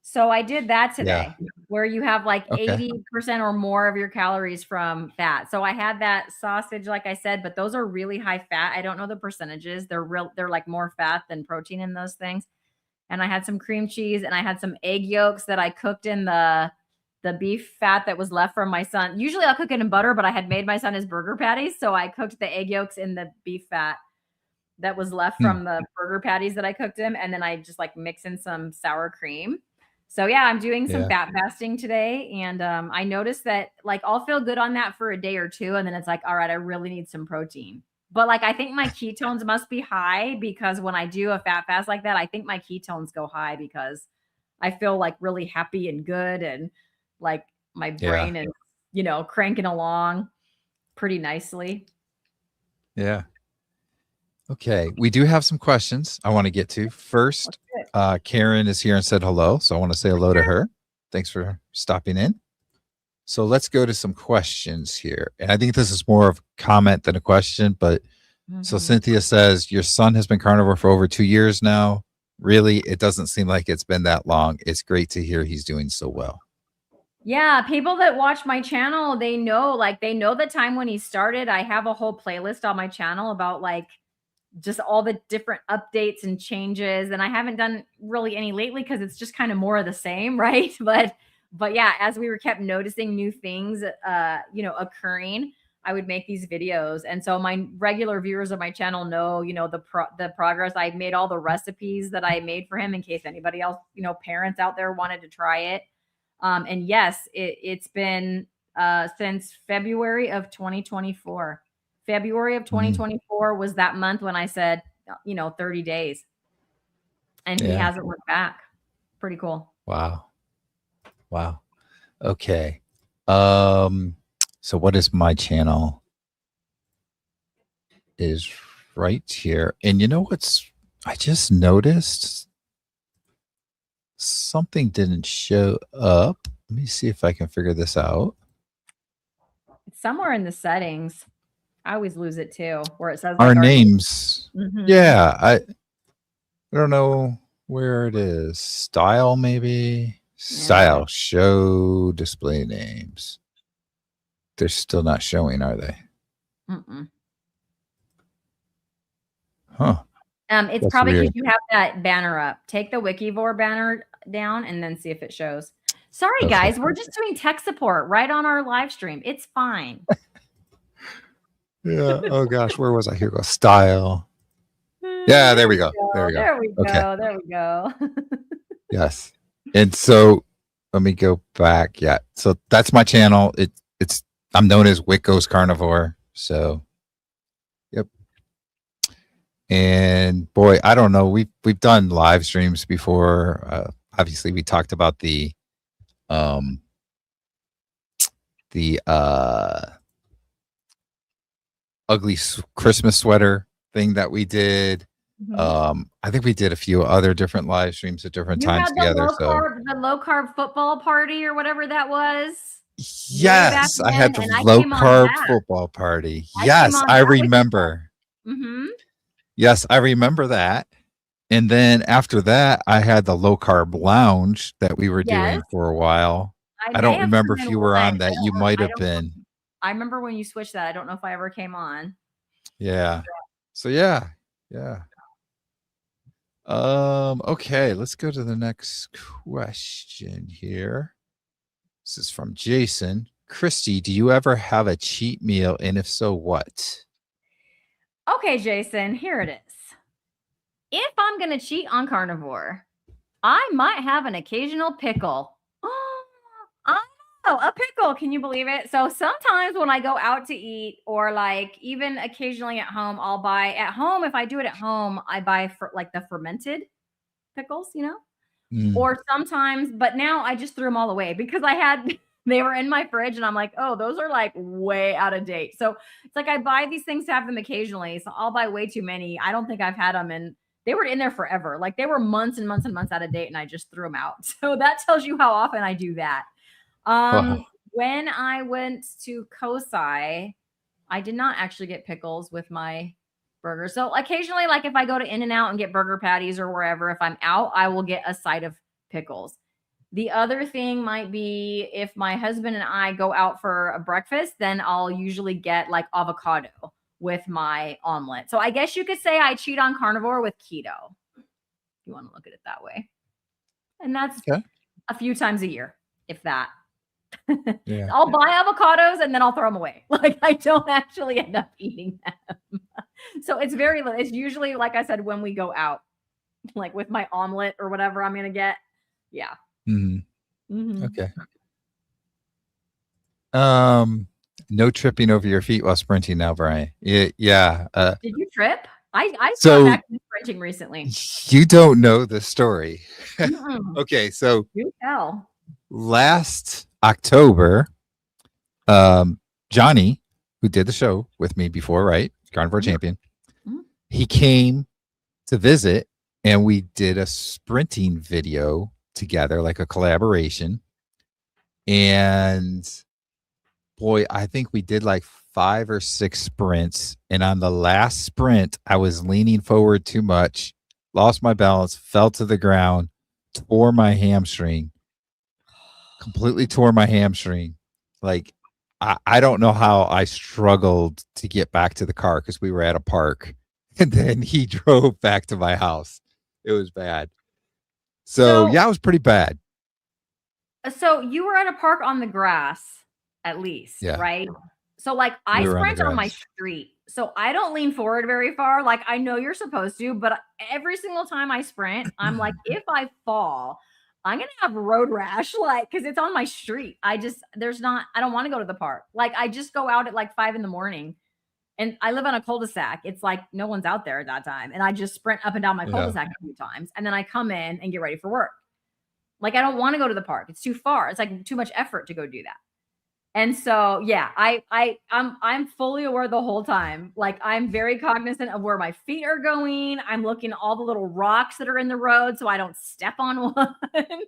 So I did that Yeah. today, where you have like Okay. 80% or more of your calories from fat. So I had that sausage, like I said, but those are really high fat. I don't know the percentages. They're like more fat than protein in those things. And I had some cream cheese and I had some egg yolks that I cooked in the beef fat that was left from my son. Usually I'll cook it in butter, but I had made my son his burger patties, so I cooked the egg yolks in the beef fat that was left Hmm. from the burger patties that I cooked him, and then I just like mix in some sour cream. So yeah, I'm doing some Yeah. fat fasting today, and I noticed that like I'll feel good on that for a day or two, and then it's like, all right, I really need some protein. But like I think my ketones must be high because when I do a fat fast like that, I think my ketones go high because I feel like really happy and good, and like my Yeah. brain is, cranking along pretty nicely. Yeah. Okay. We do have some questions I want to get to. First, Karen is here and said hello. So I want to say hello to her. Thanks for stopping in. So let's go to some questions here. And I think this is more of a comment than a question. But so Mhm. Cynthia says, your son has been carnivore for over 2 years now. Really, it doesn't seem like it's been that long. It's great to hear he's doing so well. Yeah, people that watch my channel, they know the time when he started. I have a whole playlist on my channel about like just all the different updates and changes. And I haven't done really any lately because it's just kind of more of the same, right? But yeah, as we were kept noticing new things occurring, I would make these videos. And so my regular viewers of my channel know, the progress. I made all the recipes that I made for him in case anybody else, parents out there wanted to try it. And yes, it's been since February of 2024. February of Mm, 2024 was that month when I said, 30 days, and he yeah. hasn't looked back. Pretty cool. Wow. Wow. Okay. Um, so what is my channel? Is right here. And you know what's I just noticed something didn't show up. Let me see if I can figure this out. It's somewhere in the settings. I always lose it too, where it says Our like our name. names. Mhm. Yeah, I don't know where it is. Style maybe. Yeah. Style show display names. They're still not showing, are they? Mm-mm. Huh. It's That's probably because weird. you have that banner up. Take the Wikivore banner down and then see if it shows. Sorry, Okay. guys, we're just doing tech support right on our live stream. It's fine. Yeah. Oh gosh, where was I? Here goes style. Yeah, there There we we go. There go. we go. There we Okay. go. There we go. Yes. And so let me go back. Yeah. So that's my channel. It's I'm known as Wicko's Carnivore. So yep. And boy, I don't know. We've done live streams before. Obviously we talked about um the ugly Christmas sweater thing that we did. Mhm. I think we did a few other different live streams at different You times had together. So the low carb football party or whatever that was way back yes, I had when, the and I low came on carb that. football party. I came Yes, on I that with you. remember. Mhm. Yes, I remember that. And then after that, I had the low carb lounge that we were Yes, doing for a while. I I may don't have remember come if in you were on once. that. You might I have don't been. I remember when you switched that. I don't know if I ever came on. Yeah. So yeah. Yeah. Okay, let's go to the next question here. This is from Jason. Cristie, do you ever have a cheat meal? And if so, what? Okay, Jason, here it is. If I'm gonna cheat on carnivore, I might have an occasional pickle. I know, a pickle. Can you believe it? So sometimes when I go out to eat, or like even occasionally at home, I'll buy at home. If I do it at home, I buy for like the fermented pickles, Mm. Or sometimes, but now I just threw them all away because they were in my fridge and I'm like, oh, those are like way out of date. So it's like I buy these things to have them occasionally. So I'll buy way too many. I don't think I've had them, and they were in there forever. Like they were months and months and months out of date and I just threw them out. So that tells you how often I do that. Wow. When I went to Kosai, I did not actually get pickles with my burger. So occasionally, like if I go to In-N-Out and get burger patties or wherever, if I'm out, I will get a side of pickles. The other thing might be if my husband and I go out for a breakfast, then I'll usually get like avocado with my omelet. So I guess you could say I cheat on carnivore with keto. If you want to look at it that way. And that's Okay. a few times a year, if that. Yeah. I'll buy avocados and then I'll throw them away. Like I don't actually end up eating them. So it's it's usually, like I said, when we go out, like with my omelet or whatever I'm going to get. Yeah. Mhm. Mhm. Okay. No tripping over your feet while sprinting now, Brian. Yeah. Did you trip? I got So back into sprinting recently. you don't know the story. Mm-mm. Okay, so Do tell. last October, Johnny, who did the show with me before, right? Carnivore Mhm. champion, Mhm. he came to visit and we did a sprinting video together, like a collaboration. And boy, I think we did like 5 or 6 sprints. And on the last sprint, I was leaning forward too much, lost my balance, fell to the ground, tore my hamstring, completely tore my hamstring. Like, I don't know how I struggled to get back to the car because we were at a park. And then he drove back to my house. It was bad. So, So yeah, it was pretty bad. So you were at a park on the grass, at least, Yeah, right? So like I we were on the sprint on my grass. street. So I don't lean forward very far. Like I know you're supposed to, but every single time I sprint, I'm like, if I fall, I'm gonna have road rash, like because it's on my street. I don't want to go to the park. Like I just go out at like 5 in the morning, and I live on a cul-de-sac. It's like no one's out there at that time. And I just sprint up and down my Yeah. cul-de-sac a few times. And then I come in and get ready for work. Like I don't want to go to the park. It's too far. It's like too much effort to go do that. And so, yeah, I'm fully aware the whole time. Like I'm very cognizant of where my feet are going. I'm looking at all the little rocks that are in the road so I don't step on one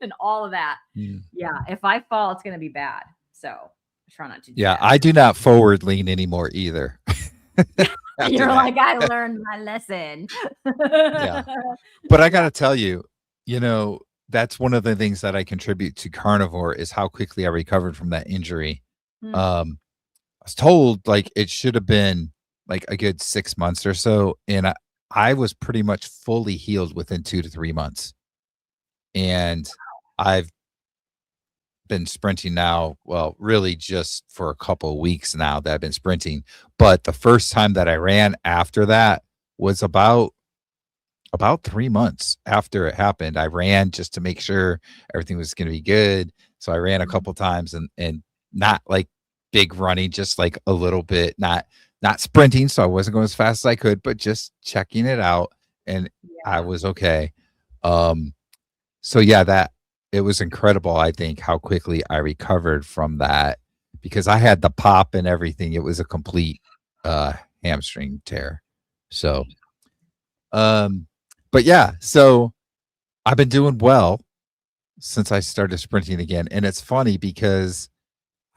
and all of that. Mm. Yeah, if I fall, it's going to be bad. So I try not to do Yeah, that. I do not forward lean anymore either. After You're that. like, I learned my lesson. Yeah. But I got Yeah. to tell you, that's one of the things that I contribute to Carnivore is how quickly I recovered from that injury. Hmm. I was told like it should have been like a good 6 months or so, and I was pretty much fully healed within 2 to 3 months. And I've been sprinting now, well, really just for a couple of weeks now that I've been sprinting. But the first time that I ran after that was about 3 months after it happened. I ran just to make sure everything was gonna be good. So I ran a couple times and not like big running, just like a little bit, not sprinting, so I wasn't going as fast as I could, but just checking it out, and I Yeah. was okay. Um, so yeah, that it was incredible, I think, how quickly I recovered from that because I had the pop and everything. It was a complete hamstring tear. So um but yeah, so I've been doing well since I started sprinting again. And it's funny because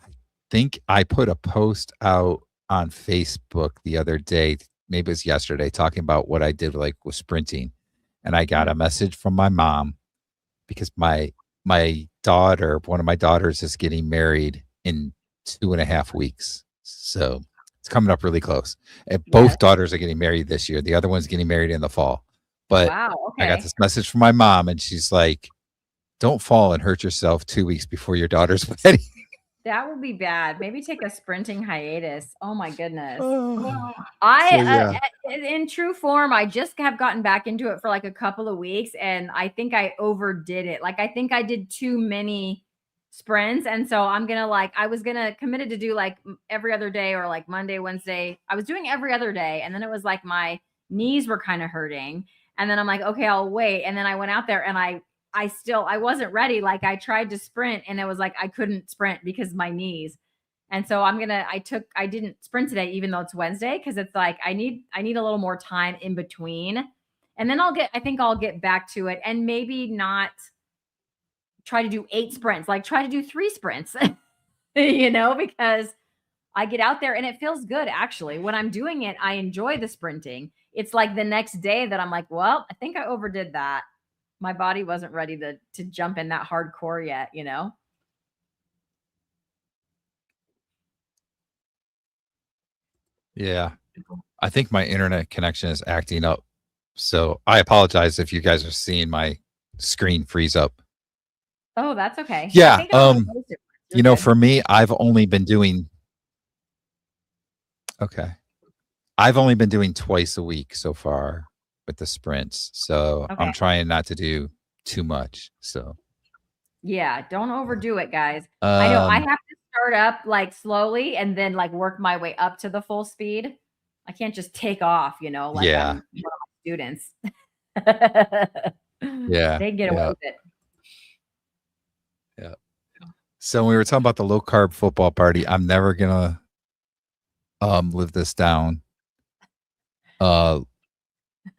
I think I put a post out on Facebook the other day, maybe it was yesterday, talking about what I did like with sprinting. And I got Mm. a message from my mom because my daughter, one of my daughters is getting married in 2.5 weeks. So it's coming up really close. And Yes. both daughters are getting married this year. The other one's getting married in the fall. But Wow. I got Okay. this message from my mom, and she's like, "Don't fall and hurt yourself 2 weeks before your daughter's wedding." That would be bad. Maybe take a sprinting hiatus. Oh my goodness. Oh. So I yeah. in true form, I just have gotten back into it for like a couple of weeks and I think I overdid it. Like I think I did too many sprints and so I'm going to like I was going to committed to do like every other day or like Monday, Wednesday. I was doing every other day and then it was like my knees were kind of hurting and then I'm like, okay, I'll wait. And then I went out there and I wasn't ready. Like I tried to sprint and it was like I couldn't sprint because of my knees. And so I didn't sprint today even though it's Wednesday because it's like I need a little more time in between. And then I think I'll get back to it and maybe not try to do 8 sprints, like try to do 3 sprints. Because I get out there and it feels good actually. When I'm doing it, I enjoy the sprinting. It's like the next day that I'm like, well, I think I overdid that. My body wasn't ready to jump in that hardcore yet. Yeah. I think my internet connection is acting up. So I apologize if you guys are seeing my screen freeze up. Oh, that's okay. Yeah. I think I noticed it. You're good. For me, I've only been doing twice a week so far with the sprints. So Okay. I'm trying not to do too much. So Yeah, don't overdo it, guys. I know I have to start up like slowly and then like work my way up to the full speed. I can't just take off, like yeah. I'm one of my students. Yeah. They get away with it. Yeah. So when we were talking about the low carb football party, I'm never gonna live this down. How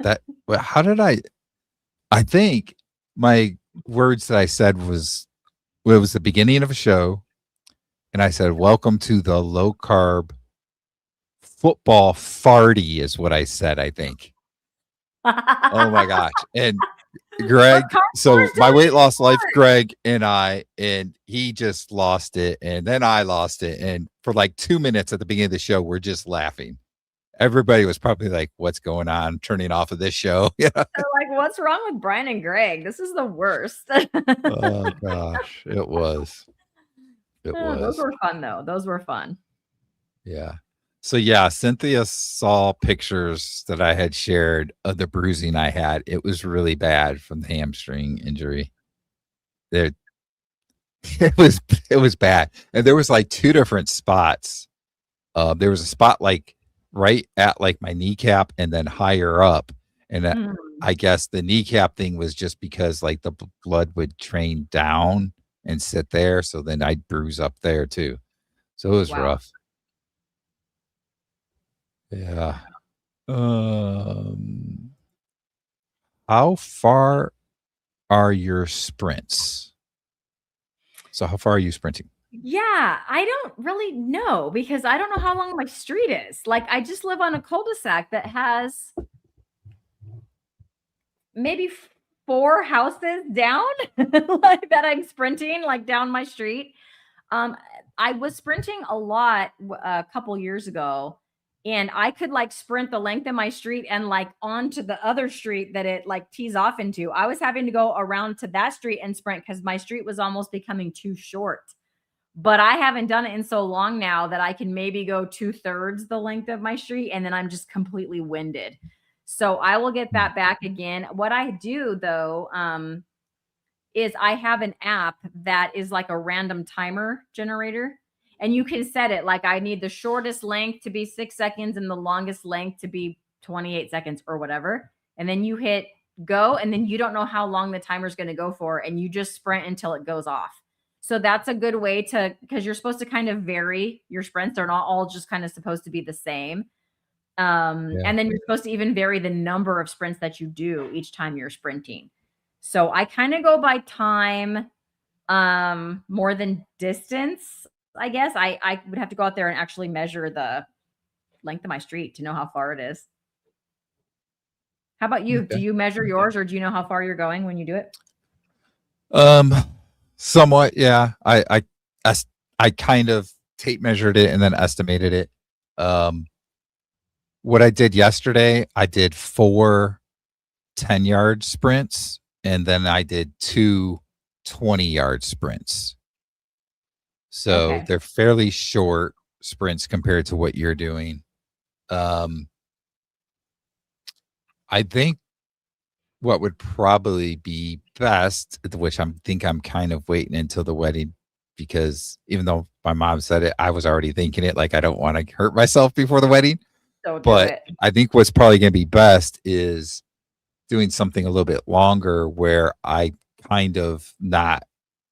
did I think my words that I said was, well, it was the beginning of a show, and I said, "Welcome to the low carb football farty," is what I said, I think. Oh my gosh. And Greg, so my weight loss life, Greg and he just lost it, and then I lost it, and for like 2 minutes at the beginning of the show, we're just laughing. Everybody was probably like, "What's going on?" Turning off of this show. Yeah. They're like, what's wrong with Brian and Greg? This is the worst. Oh gosh, it was. Those were fun though. Those were fun. Yeah. So yeah, Cynthia saw pictures that I had shared of the bruising I had. It was really bad from the hamstring injury. It was bad. And there was like 2 different spots. There was a spot like right at like my kneecap and then higher up. And I guess the kneecap thing was just because like the blood would drain down and sit there. So then I'd bruise up there too. So it was rough. Yeah. How far are your sprints? So how far are you sprinting? Yeah, I don't really know because I don't know how long my street is. Like I just live on a cul-de-sac that has maybe 4 houses down like that I'm sprinting like down my street. I was sprinting a lot a couple years ago and I could like sprint the length of my street and like onto the other street that it like tees off into. I was having to go around to that street and sprint because my street was almost becoming too short. But I haven't done it in so long now that I can maybe go 2/3 the length of my street and then I'm just completely winded. So I will get that back again. What I do though, is I have an app that is like a random timer generator. And you can set it like I need the shortest length to be 6 seconds and the longest length to be 28 seconds or whatever. And then you hit go, and then you don't know how long the timer is going to go for, and you just sprint until it goes off. So that's a good way to, because you're supposed to kind of vary your sprints. They're not all just kind of supposed to be the same. And then you're supposed to even vary the number of sprints that you do each time you're sprinting. So I kind of go by time more than distance, I guess. I would have to go out there and actually measure the length of my street to know how far it is. How about you? Okay. Do you measure yours, or do you know how far you're going when you do it? Somewhat, yeah. I kind of tape measured it and then estimated it. What I did yesterday, I did 4 10-yard sprints, and then I did 2 20-yard sprints. So they're fairly short sprints compared to what you're doing. I think what would probably be best, which I'm kind of waiting until the wedding, because even though my mom said it, I was already thinking it, like I don't want to hurt myself before the wedding. Don't but do it. I think what's probably going to be best is doing something a little bit longer where I kind of not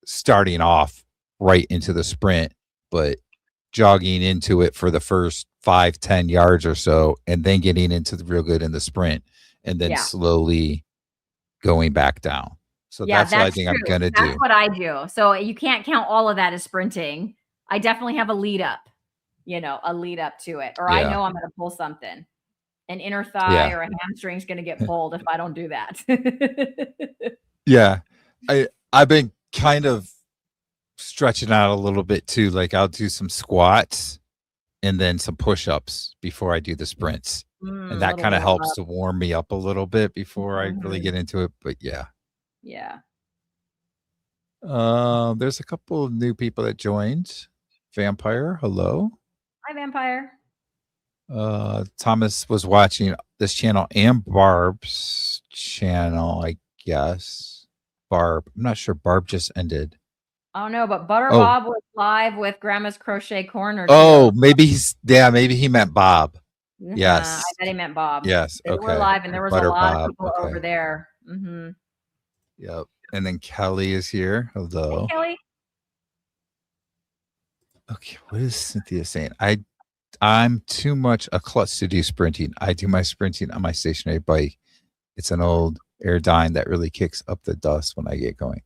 starting off right into the sprint, but jogging into it for the first 5-10 yards or so, and then getting into the real good in the sprint, and then Yeah. slowly going back down. So Yeah, that's what I that's think I'm true. gonna That's do. what I do. So you can't count all of that as sprinting. I definitely have a lead up, a lead up to it, or I Yeah. know I'm going to pull something. An inner thigh Yeah. or a hamstring is going to get pulled if I don't do that. Yeah. I've been kind of stretching out a little bit too. Like I'll do some squats and then some push-ups before I do the sprints. And that Little kind of warm helps up. to warm me up a little bit before I really Mhm. get into it. But yeah. Yeah. There's a couple of new people that joined. Vampire, hello. Hi, vampire. Thomas was watching this channel and Barb's channel, I guess. Barb. I'm not sure. Barb just ended. I don't know, but Butter Oh, Bob was live with Grandma's Crochet Corner too. oh, maybe he meant Bob. I Yes. bet he meant Bob. Yes. They were Okay. live, and there was a Butter lot of Bob. people over Okay. there. Mhm. Yep. And then Kelly is here. Hey, Hello. Kelly. Okay. What is Cynthia saying? I'm too much a klutz to do sprinting. I do my sprinting on my stationary bike. It's an old Airdyne that really kicks up the dust when I get going.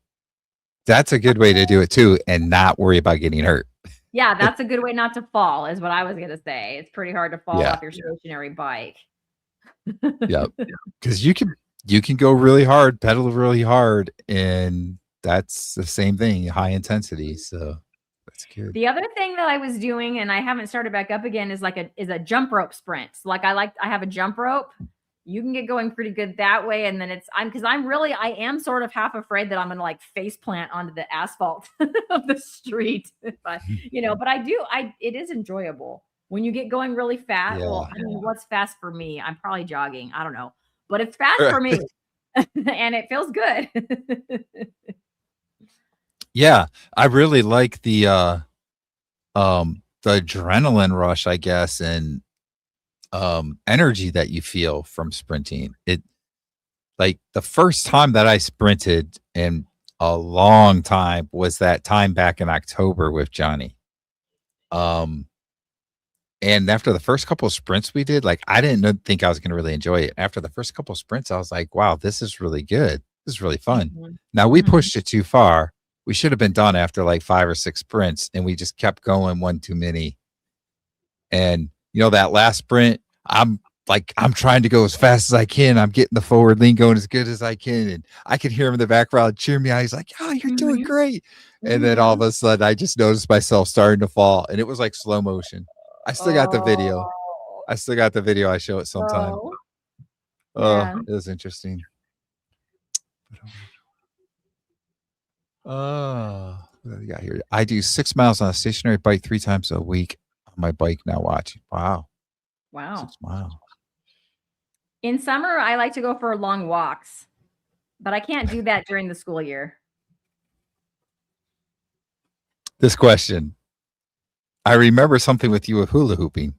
That's a good way to do it too, and not worry about getting hurt. Yeah, that's a good way not to fall, is what I was gonna say. It's pretty hard to fall Yeah. off your stationary bike. Yep. Because you can go really hard, pedal really hard, and that's the same thing, high intensity. So that's good. The other thing that I was doing, and I haven't started back up again, is a jump rope sprint. So I have a jump rope. You can get going pretty good that way, and then I am sort of half afraid that I'm gonna like face plant onto the asphalt of the street. But it is enjoyable when you get going really fast. Yeah. Well, I mean, what's fast for me? I'm probably jogging. I don't know, but it's fast for me, and it feels good. Yeah. I really like the adrenaline rush, I guess, and energy that you feel from sprinting. It like the first time that I sprinted in a long time was that time back in October with Johnny. Um, and after the first couple of sprints we did, like I think I was going to really enjoy it. After the first couple of sprints, I was like, wow, this is really good. This is really fun. Mhm. Now we Mhm. pushed it too far. We should have been done after like 5 or 6 sprints, and we just kept going one too many. And that last sprint, I'm trying to go as fast as I can. I'm getting the forward lean going as good as I can. And I could hear him in the background cheer me on. He's like, "Oh, you're doing Mhm. great." And then all of Mhm. a sudden I just noticed myself starting to fall. And it was like slow motion. I still got the video. Oh, I still got the video. I show it sometime. oh, Oh, man. it was interesting. Oh, what do we got here? I do 6 miles on a stationary bike 3 times a week on my bike now watching. Wow. Wow. 6 miles. In summer, I like to go for long walks, but I can't do that during the school year. This question. I remember something with you with hula hooping.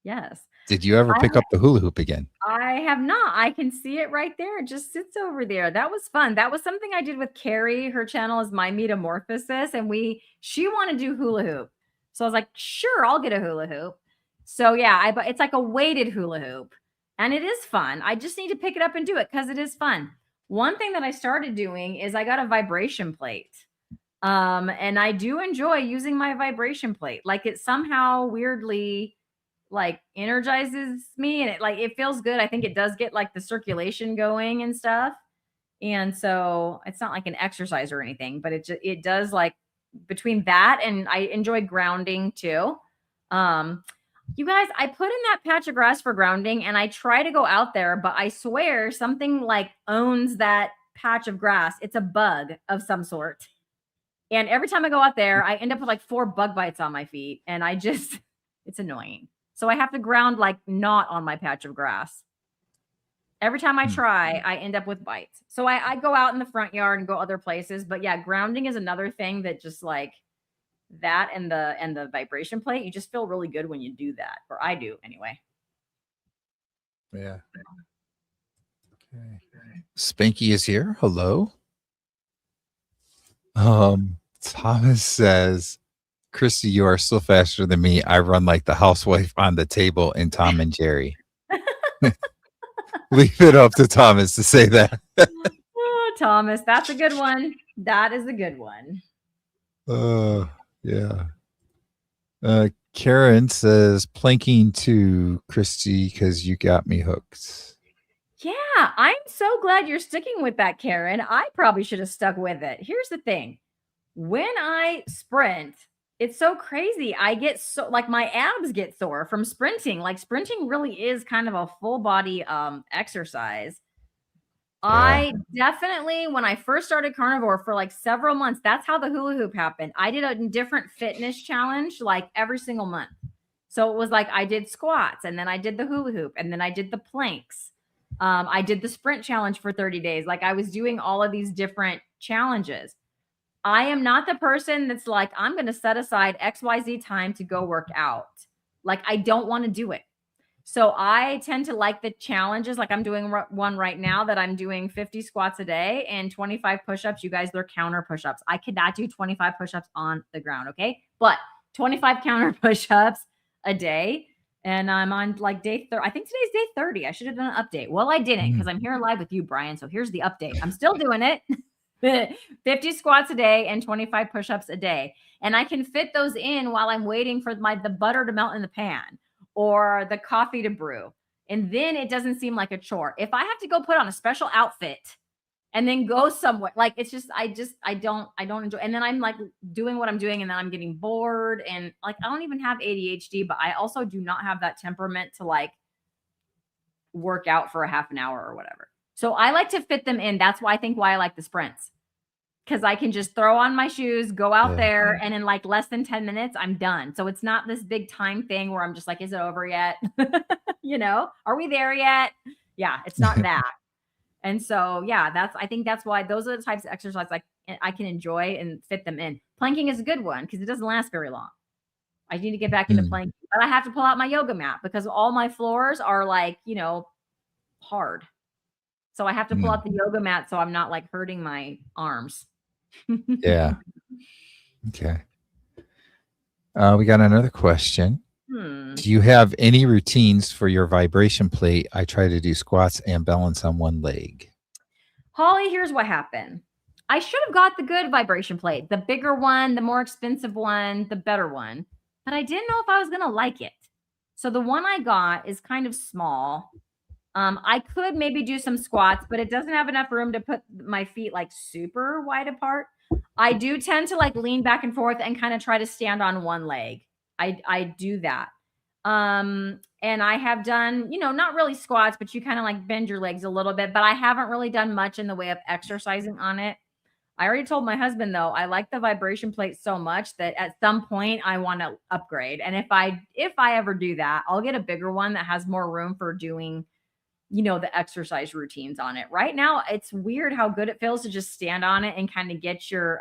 Yes. Did you ever I pick up the hula hoop again? I have not. I can see it right there. It just sits over there. That was fun. That was something I did with Carrie. Her channel is My Metamorphosis, and she wanted to do hula hoop. So I was like, sure, I'll get a hula hoop. So yeah, but it's like a weighted hula hoop, and it is fun. I just need to pick it up and do it because it is fun. One thing that I started doing is I got a vibration plate. And I do enjoy using my vibration plate. Like it somehow weirdly like energizes me, and it feels good. I think it does get like the circulation going and stuff. And so it's not like an exercise or anything, but it does like between that, and I enjoy grounding too. Um you guys, I put in that patch of grass for grounding, and I try to go out there, but I swear something like owns that patch of grass. It's a bug of some sort. And every time I go out there, I end up with like 4 bug bites on my feet, and it's annoying. So I have to ground like not on my patch of grass. Every time I Hmm. try, I end up with bites. So I go out in the front yard and go other places. But yeah, grounding is another thing that just like that, and the vibration plate, you just feel really good when you do that. Or I do anyway. Yeah. Okay. Spanky is here. Hello. Thomas says, Cristie, you are still faster than me. I run like the housewife on the table in Tom and Jerry. Leave it up to Thomas to say that. Oh, Thomas, that's a good one. That is a good one. Yeah. Karen says, planking to Cristie because you got me hooked. Yeah, I'm so glad you're sticking with that, Karen. I probably should have stuck with it. Here's the thing. When I sprint, it's so crazy. I get so like my abs get sore from sprinting. Like sprinting really is kind of a full body exercise. Yeah. I definitely, when I first started carnivore for like several months, that's how the hula hoop happened. I did a different fitness challenge like every single month. So it was like I did squats and then I did the hula hoop and then I did the planks. I did the sprint challenge for 30 days. Like I was doing all of these different challenges. I am not the person that's like, I'm going to set aside XYZ time to go work out. Like I don't want to do it. So I tend to like the challenges. Like I'm doing one right now that I'm doing 50 squats a day and 25 push-ups. You guys, they're counter push-ups. I could not do 25 push-ups on the ground. Okay. But 25 counter push-ups a day. And I'm on like day 30. I think today's day 30. I should have done an update. Well, I didn't because I'm here live with you, Brian. So here's the update. I'm still doing it. 50 squats a day and 25 push-ups a day. And I can fit those in while I'm waiting for the butter to melt in the pan or the coffee to brew. And then it doesn't seem like a chore. If I have to go put on a special outfit and then go somewhere, like it's just I don't enjoy. And then I'm like doing what I'm doing and then I'm getting bored. And like I don't even have ADHD, but I also do not have that temperament to like work out for a half an hour or whatever. So I like to fit them in. That's why I like the sprints. Because I can just throw on my shoes, go out there, and in like less than 10 minutes, I'm done. So it's not this big time thing where I'm just like, is it over yet? Are we there yet? Yeah, it's not that. And so, yeah, I think that's why those are the types of exercise like I can enjoy and fit them in. Planking is a good one because it doesn't last very long. I need to get back into planking, but I have to pull out my yoga mat because all my floors are like, hard. So I have to pull out the yoga mat so I'm not like hurting my arms. Yeah. Okay. We got another question. Do you have any routines for your vibration plate? I try to do squats and balance on one leg. Holly, here's what happened. I should have got the good vibration plate, the bigger one, the more expensive one, the better one, but I didn't know if I was going to like it. So the one I got is kind of small. I could maybe do some squats, but it doesn't have enough room to put my feet like super wide apart. I do tend to like lean back and forth and kind of try to stand on one leg. I do that. And I have done, not really squats, but you kind of like bend your legs a little bit, but I haven't really done much in the way of exercising on it. I already told my husband though, I like the vibration plate so much that at some point I want to upgrade. And if I ever do that, I'll get a bigger one that has more room for doing the exercise routines on it. Right now, it's weird how good it feels to just stand on it and kind of get your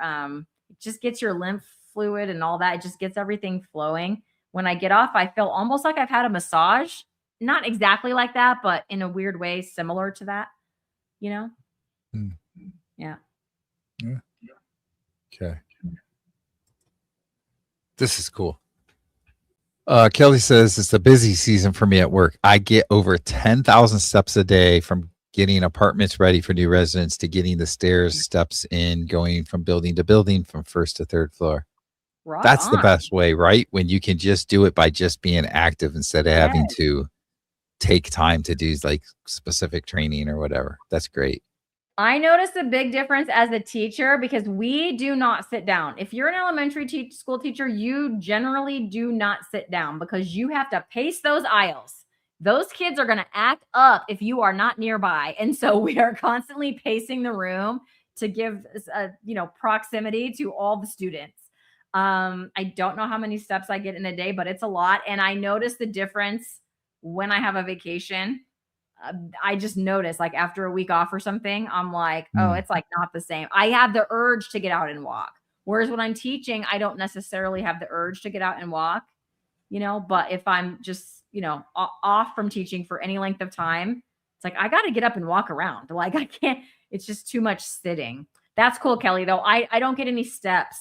it just gets your lymph fluid and all that. It just gets everything flowing. When I get off, I feel almost like I've had a massage. Not exactly like that, but in a weird way, similar to that, Yeah. Yeah. Okay. This is cool. Kelly says it's a busy season for me at work. I get over 10,000 steps a day from getting apartments ready for new residents to getting the stairs steps in, going from building to building from first to third floor. Right That's on. the best way, right? When you can just do it by just being active instead of having to take time to do like specific training or whatever. That's great. I noticed a big difference as a teacher because we do not sit down. If you're an elementary school teacher, you generally do not sit down because you have to pace those aisles. Those kids are going to act up if you are not nearby. And so we are constantly pacing the room to give proximity to all the students. I don't know how many steps I get in a day, but it's a lot. And I notice the difference when I have a vacation. I just noticed like after a week off or something, I'm like, oh, it's like not the same. I have the urge to get out and walk. Whereas when I'm teaching, I don't necessarily have the urge to get out and walk, but if I'm just, off from teaching for any length of time, it's like, I got to get up and walk around. Like I can't, it's just too much sitting. That's cool, Kelly, though. I don't get any steps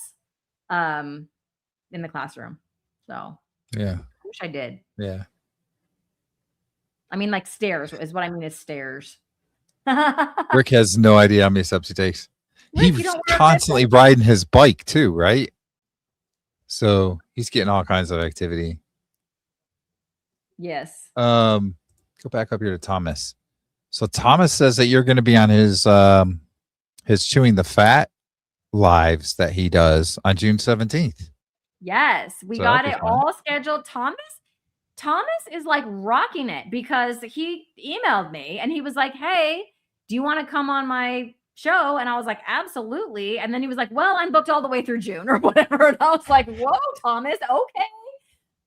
in the classroom. So Yeah. I wish I did. Yeah. I mean, like stairs is what I mean is stairs. Rick has no idea how many steps he takes. He Rick, you was don't wear a constantly Fitbit? riding his bike too, right? So he's getting all kinds of activity. Yes. Go back up here to Thomas. So Thomas says that you're going to be on his chewing the fat lives that he does on June 17th. Yes, we So that'll got be it fun. all scheduled. Thomas is like rocking it because he emailed me and he was like, "Hey, do you want to come on my show?" And I was like, "Absolutely." And then he was like, "Well, I'm booked all the way through June or whatever." And I was like, "Whoa, Thomas, okay."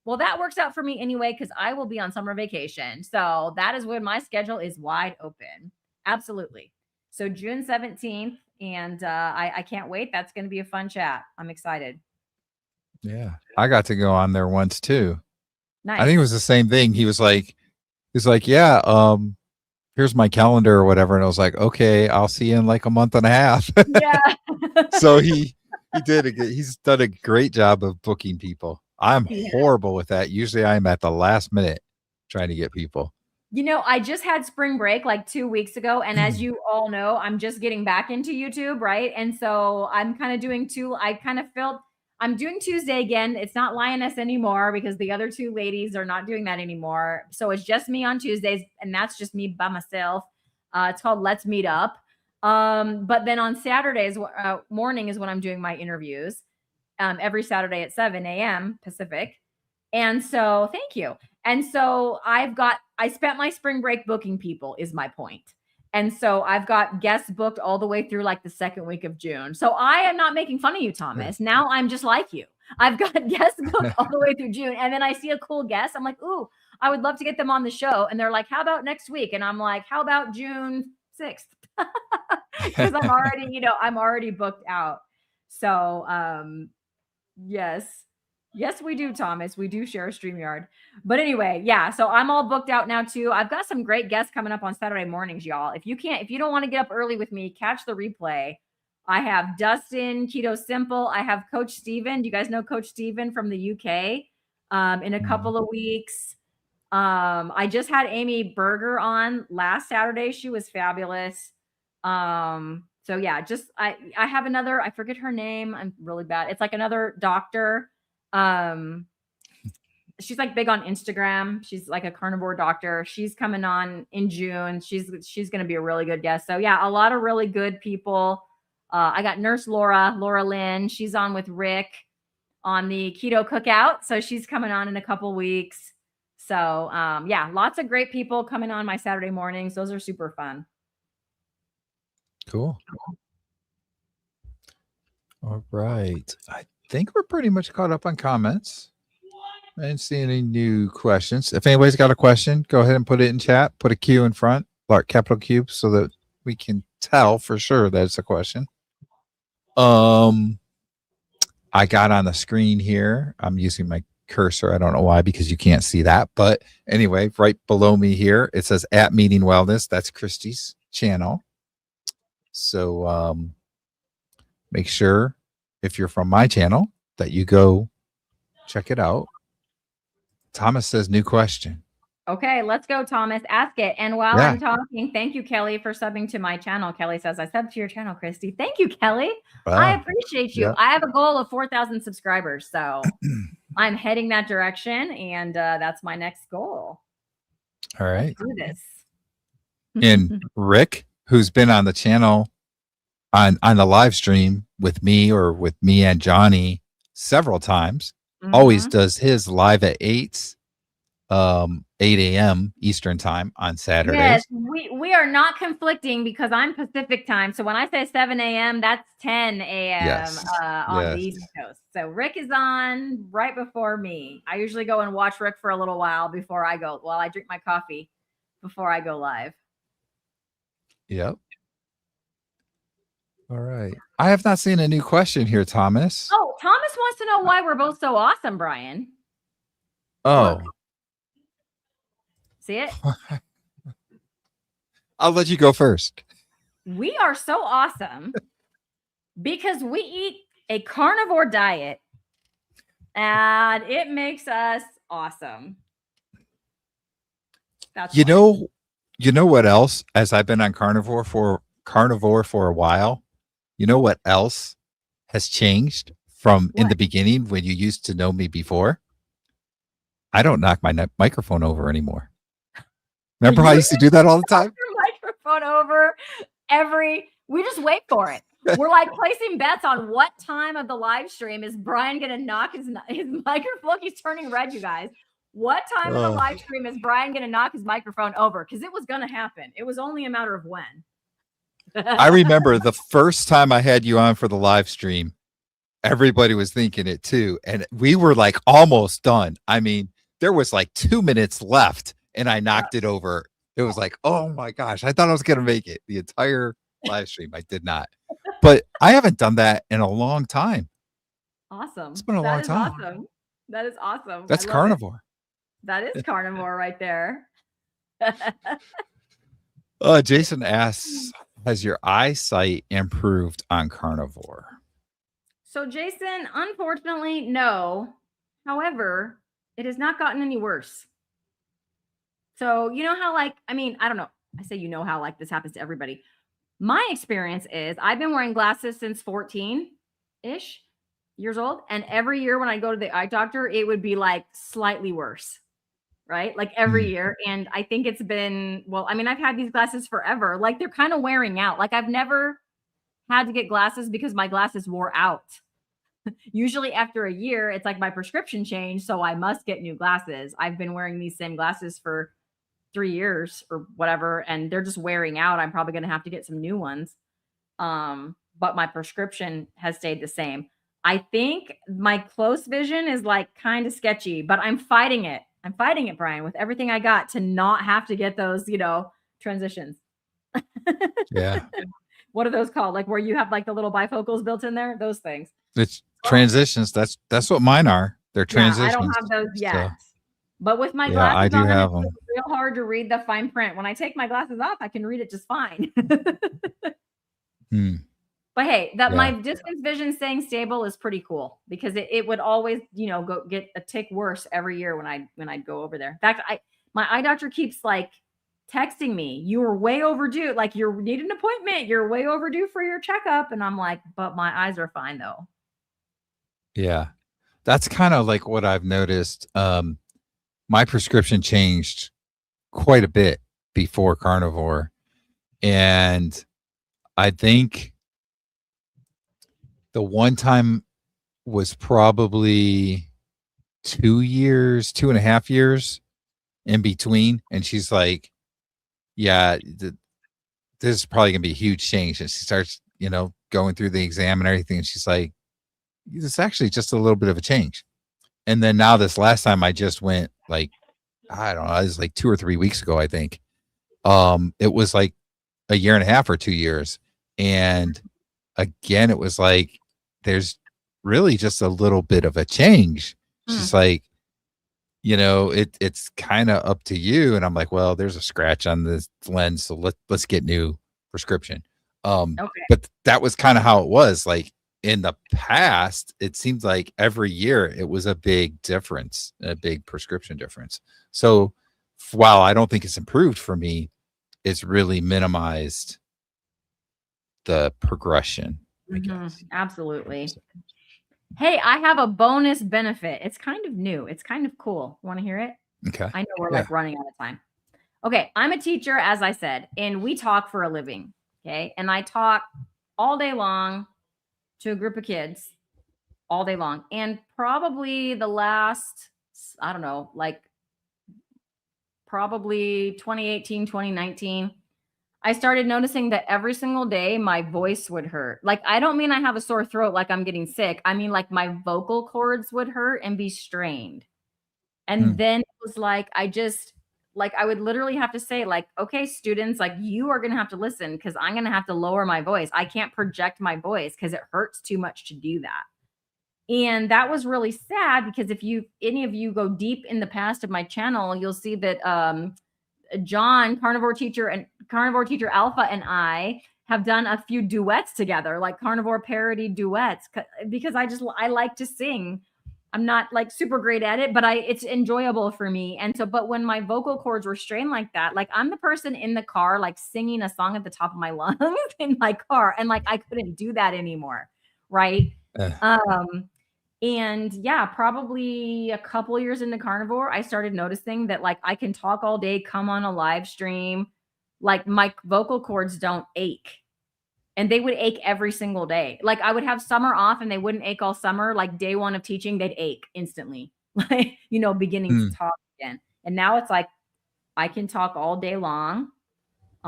Well, that works out for me anyway because I will be on summer vacation. So that is when my schedule is wide open. Absolutely. So June 17th, and I can't wait. That's going to be a fun chat. I'm excited. Yeah. I got to go on there once too. Nice. I think it was the same thing. He's like, yeah, here's my calendar or whatever. And I was like, okay, I'll see you in like a month and a half. Yeah. So he's done a great job of booking people. I'm horrible with that. Usually I'm at the last minute trying to get people. You know, I just had spring break like 2 weeks ago. And as you all know, I'm just getting back into YouTube, right? And so I'm kind of doing I kind of felt I'm doing Tuesday again. It's not Lioness anymore because the other two ladies are not doing that anymore. So it's just me on Tuesdays, and that's just me by myself. It's called Let's Meet Up. But then on Saturdays morning is when I'm doing my interviews. Every Saturday at 7 a.m. Pacific. And so, thank you. And so I spent my spring break booking people, is my point. And so I've got guests booked all the way through like the second week of June. So I am not making fun of you, Thomas. Now I'm just like you. I've got guests booked all the way through June. And then I see a cool guest. I'm like, ooh, I would love to get them on the show. And they're like, how about next week? And I'm like, how about June 6th? Because I'm already booked out. So yes. Yes, we do, Thomas. We do share a StreamYard. But anyway, yeah. So I'm all booked out now too. I've got some great guests coming up on Saturday mornings, y'all. If you don't want to get up early with me, catch the replay. I have Dustin, Keto Simple. I have Coach Steven. Do you guys know Coach Steven from the UK? In a couple of weeks. I just had Amy Berger on last Saturday. She was fabulous. So yeah, I have another, I forget her name. I'm really bad. It's like another doctor. She's like big on Instagram. She's like a carnivore doctor. She's coming on in June. She's going to be a really good guest. So yeah, a lot of really good people. I got Nurse Laura Lynn. She's on with Rick on the Keto Cookout. So she's coming on in a couple weeks. So yeah, lots of great people coming on my Saturday mornings. Those are super fun. Cool. All right. I think we're pretty much caught up on comments. I didn't see any new questions. If anybody's got a question, go ahead and put it in chat. Put a Q in front, like capital Q, so that we can tell for sure that it's a question. I got on the screen here. I'm using my cursor. I don't know why, because you can't see that. But anyway, right below me here, it says at Meeting Wellness. That's Cristie's channel. So make sure if you're from my channel that you go check it out. Thomas says new question. Okay, let's go, Thomas. Ask it. And while I'm talking, thank you, Kelly, for subbing to my channel. Kelly says, I subbed to your channel, Cristie. Thank you, Kelly. Wow. I appreciate you. I have a goal of 4,000 subscribers. So I'm heading that direction. And that's my next goal. All right. Let's do this. And Rick, who's been on the channel on the live stream with me or with me and Johnny several times, always does his live at 8 a.m. Eastern time on Saturdays. Yes, we are not conflicting because I'm Pacific time. So when I say 7 a.m., that's 10 a.m. On the East Coast. So Rick is on right before me. I usually go and watch Rick for a little while before I go, while I drink my coffee before I go live. Yep. All right. I have not seen a new question here, Thomas. Oh, Thomas wants to know why we're both so awesome, Brian. Oh. Look. See it? I'll let you go first. We are so awesome Because we eat a carnivore diet and it makes us awesome. That's You why. know, you know what else? As I've been on carnivore for a while, you know what else has changed from in What? the beginning when you used to know me before? I don't knock my microphone over anymore. Remember how I You used to do that all the time? your microphone over we just wait for it. We're like placing bets on what time of the live stream is Brian going to knock his microphone. He's turning red, you guys. What time of the live stream is Brian going to knock his microphone over? Because it was going to happen. It was only a matter of when. I remember the first time I had you on for the live stream, everybody was thinking it too. And we were like almost done. I mean, there was like 2 minutes left and I knocked it over. It was like, oh my gosh, I thought I was going to make it the entire live stream. I did not. But I haven't done that in a long time. Awesome. It's been a long time. Awesome. That is awesome. That's carnivore. That is carnivore right there. Jason asks, has your eyesight improved on carnivore? So, Jason, unfortunately, no. However, it has not gotten any worse. So, you know how, like, I mean, I don't know. I say, you know how, like, this happens to everybody. My experience is I've been wearing glasses since 14-ish years old. And every year when I go to the eye doctor, it would be like slightly worse, right? Like every year. And I think it's been, well, I mean, I've had these glasses forever. Like they're kind of wearing out. Like I've never had to get glasses because my glasses wore out. Usually after a year, it's like my prescription changed. So I must get new glasses. I've been wearing these same glasses for 3 years or whatever, and they're just wearing out. I'm probably going to have to get some new ones. But my prescription has stayed the same. I think my close vision is like kind of sketchy, but I'm fighting it. I'm fighting it, Brian, with everything I got to not have to get those, transitions. Yeah. What are those called? Like where you have like the little bifocals built in there? Those things. It's transitions. That's what mine are. They're transitions. I don't have those yet. So, but with my yeah, glasses I do on, have it's them. real hard to read the fine print. When I take my glasses off, I can read it just fine. But hey, my distance vision staying stable is pretty cool because it would always, go get a tick worse every year when I'd go over there. In fact, my eye doctor keeps like texting me, you were way overdue. Like you need an appointment. You're way overdue for your checkup. And I'm like, but my eyes are fine though. Yeah. That's kind of like what I've noticed. My prescription changed quite a bit before carnivore. And I think the one time was probably 2.5 years in between. And she's like, yeah, this is probably going to be a huge change. And she starts, going through the exam and everything. And she's like, it's actually just a little bit of a change. And then now this last time I just went like, I don't know, it was like 2 or 3 weeks ago, I think. It was like a year and a half or 2 years. And again, it was like, there's really just a little bit of a change. She's like, it's kind of up to you. And I'm like, well, there's a scratch on this lens. So let's get new prescription. Okay. But that was kind of how it was. Like in the past, it seemed like every year it was a big difference, a big prescription difference. So while I don't think it's improved for me, it's really minimized the progression, I guess. Absolutely. Hey, I have a bonus benefit. It's kind of new. It's kind of cool. Want to hear it? Okay. I know we're like running out of time. Okay. I'm a teacher, as I said, and we talk for a living. Okay. And I talk all day long to a group of kids all day long. And probably the last, I don't know, like probably 2018, 2019, I started noticing that every single day my voice would hurt. Like, I don't mean I have a sore throat like I'm getting sick. I mean, like my vocal cords would hurt and be strained. And then it was like, I would literally have to say like, okay, students, like you are going to have to listen because I'm going to have to lower my voice. I can't project my voice because it hurts too much to do that. And that was really sad because if any of you go deep in the past of my channel, you'll see that John, Carnivore Teacher Alpha, and I have done a few duets together, like carnivore parody duets, because I like to sing. I'm not like super great at it, but it's enjoyable for me. And so, but when my vocal cords were strained like that, like I'm the person in the car, like singing a song at the top of my lungs in my car. And like, I couldn't do that anymore. Right. Eh. And yeah, probably a couple years into carnivore, I started noticing that like I can talk all day, come on a live stream, like my vocal cords don't ache. And they would ache every single day. Like I would have summer off and they wouldn't ache all summer. Like day one of teaching, they'd ache instantly, like, beginning to talk again. And now it's like, I can talk all day long.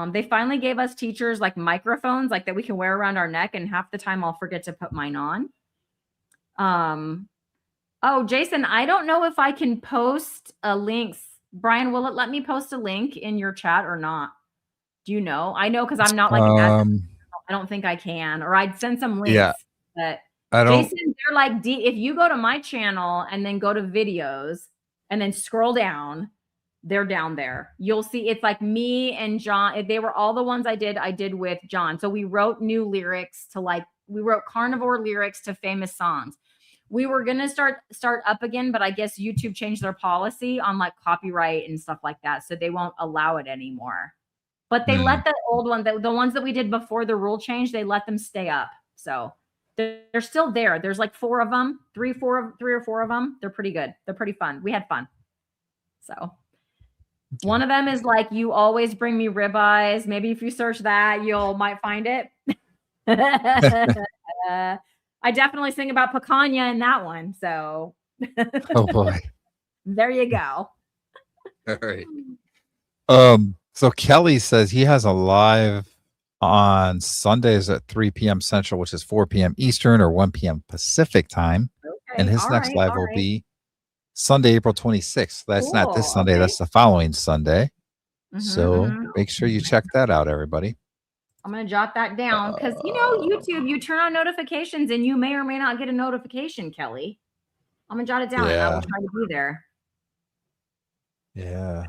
They finally gave us teachers like microphones, like that we can wear around our neck. And half the time I'll forget to put mine on. Oh, Jason, I don't know if I can post a link. Brian, will it let me post a link in your chat or not? Do you know? I know, because I'm not like an admin. I don't think I can, or I'd send some links. Yeah, but I don't. Jason, they're like if you go to my channel and then go to videos and then scroll down, they're down there. You'll see it's like me and John. They were all the ones I did with John. So we wrote new lyrics to we wrote carnivore lyrics to famous songs. We were gonna start up again, but I guess YouTube changed their policy on like copyright and stuff like that, so they won't allow it anymore. But they let the old one, the ones that we did before the rule change, they let them stay up. So they're still there. There's like 4 of them, 3 or 4 of them. They're pretty good. They're pretty fun. We had fun. So one of them is like, you always bring me ribeyes. Maybe if you search that, might find it. I definitely sing about picanha in that one. So Oh boy. There you go. All right. So Kelly says he has a live on Sundays at 3 p.m. Central, which is 4 p.m. Eastern or 1 p.m. Pacific time. Okay, and his next live will be Sunday, April 26th. That's not this Sunday. Okay. That's the following Sunday. So make sure you check that out, everybody. I'm going to jot that down because, YouTube, you turn on notifications and you may or may not get a notification, Kelly. I'm going to jot it down and I will try to be there. Yeah.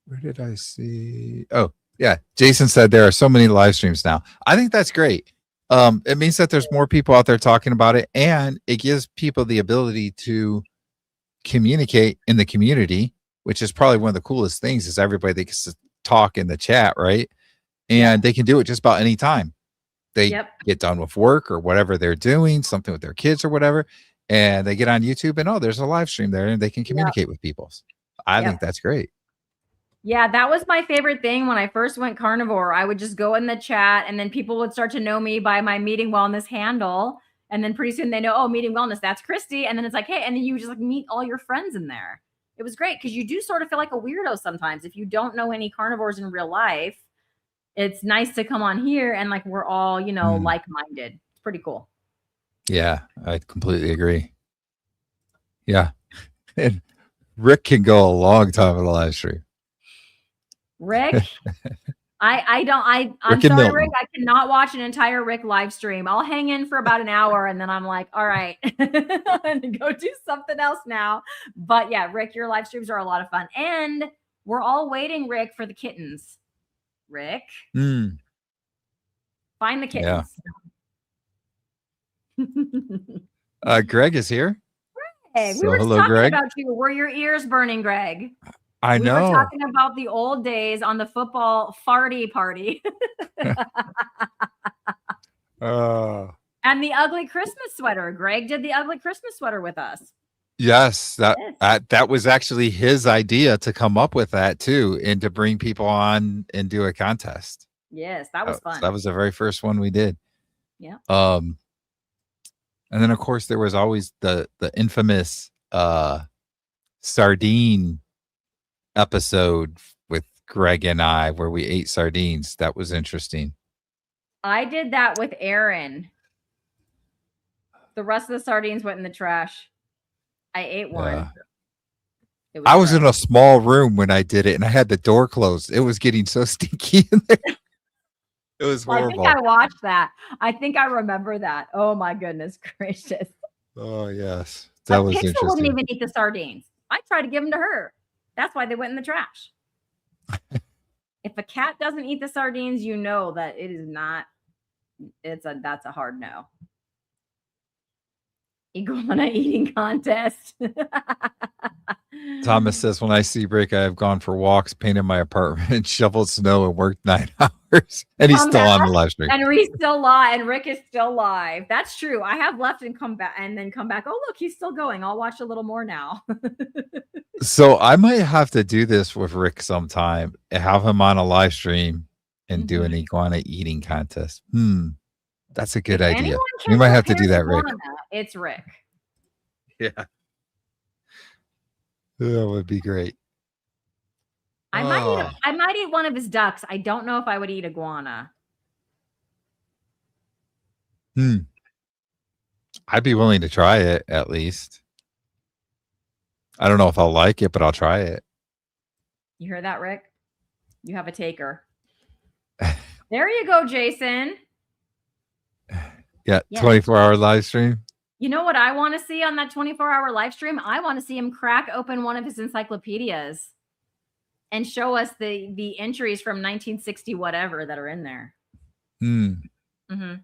Where did I see? Oh, yeah. Jason said there are so many live streams now. I think that's great. It means that there's more people out there talking about it, and it gives people the ability to communicate in the community, which is probably one of the coolest things, is everybody gets to talk in the chat, right? And they can do it just about any time. They get done with work or whatever they're doing, something with their kids or whatever, and they get on YouTube and there's a live stream there and they can communicate with people. I think that's great. Yeah, that was my favorite thing when I first went carnivore. I would just go in the chat and then people would start to know me by my Meeting Wellness handle. And then pretty soon they know, oh, Meeting Wellness, that's Cristie. And then it's like, hey, and then you just like meet all your friends in there. It was great because you do sort of feel like a weirdo sometimes. If you don't know any carnivores in real life, it's nice to come on here and like we're all, like-minded. It's pretty cool. Yeah, I completely agree. Yeah. And Rick can go a long time in a live stream. Rick, I'm sorry, Rick. I cannot watch an entire Rick live stream. I'll hang in for about an hour and then I'm like, all right, I'm gonna go do something else now. But yeah, Rick, your live streams are a lot of fun. And we're all waiting, Rick, for the kittens. Rick, find the kittens. Yeah. Greg is here. Hey, we were talking Greg. About you. Were your ears burning, Greg? I know. We were talking about the old days on the football farty party. And the ugly Christmas sweater. Greg did the ugly Christmas sweater with us. Yes, that was actually his idea to come up with that too, and to bring people on and do a contest. Yes, that was fun. That was the very first one we did. Yeah. And then of course there was always the infamous sardine episode with Greg and I where we ate sardines. That was interesting. I did that with Aaron. The rest of the sardines went in the trash. I ate one. I was in a small room when I did it and I had the door closed. It was getting so stinky in there. It was horrible. I think I watched that. I think I remember that. Oh my goodness gracious. Oh yes. That was Pixel interesting. Wouldn't even eat the sardines. I tried to give them to her. That's why they went in the trash. If a cat doesn't eat the sardines, you know that it is not. That's a hard no. Iguana eating contest. Thomas says, when I see Rick, I have gone for walks, painted my apartment, shoveled snow, and worked 9 hours. And he's Come still back, on the live stream. and Ree's still live, and Rick is still live. That's true. I have left and come back and then come back. Oh, look, he's still going. I'll watch a little more now. So I might have to do this with Rick sometime, have him on a live stream and do an iguana eating contest. That's a good idea. We might have to do that, Rick. It's Rick. Yeah. That would be great. I might eat one of his ducks. I don't know if I would eat iguana. I'd be willing to try it at least. I don't know if I'll like it, but I'll try it. You hear that, Rick? You have a taker. There you go, Jason. Yeah, 24-hour live stream. You know what I want to see on that 24-hour live stream? I want to see him crack open one of his encyclopedias and show us the entries from 1960 whatever that are in there. You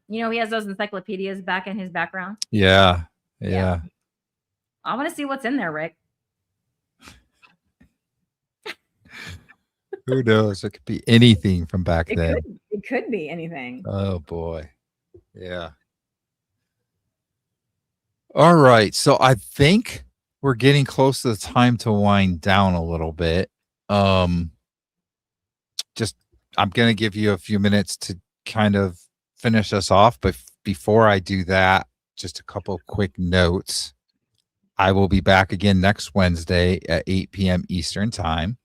know, he has those encyclopedias back in his background. Yeah. I want to see what's in there, Rick. Who knows? It could be anything from back then. It could be anything. Oh, boy. Yeah. All right. So I think we're getting close to the time to wind down a little bit. I'm going to give you a few minutes to kind of finish us off. But before I do that, just a couple quick notes. I will be back again next Wednesday at 8 p.m. Eastern time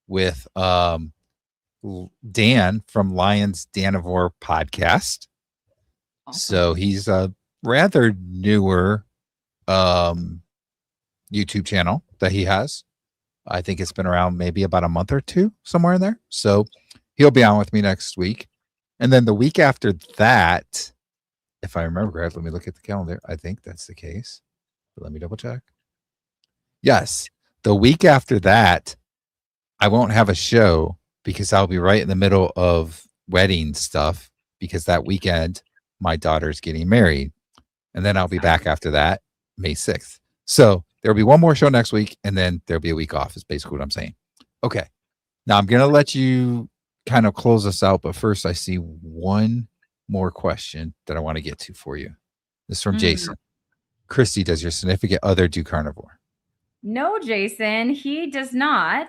with Dan from Lions Carnivore podcast. Awesome. So he's a rather newer YouTube channel that he has. I think it's been around maybe about a month or two, somewhere in there. So he'll be on with me next week. And then the week after that, if I remember correctly, let me look at the calendar. I think that's the case. But let me double check. Yes. The week after that, I won't have a show because I'll be right in the middle of wedding stuff because that weekend, my daughter's getting married. And then I'll be back after that, May 6th. So there'll be one more show next week, and then there'll be a week off is basically what I'm saying. Okay. Now I'm going to let you kind of close us out, but first I see one more question that I want to get to for you. This is from Jason. Cristie, does your significant other do carnivore? No, Jason, he does not.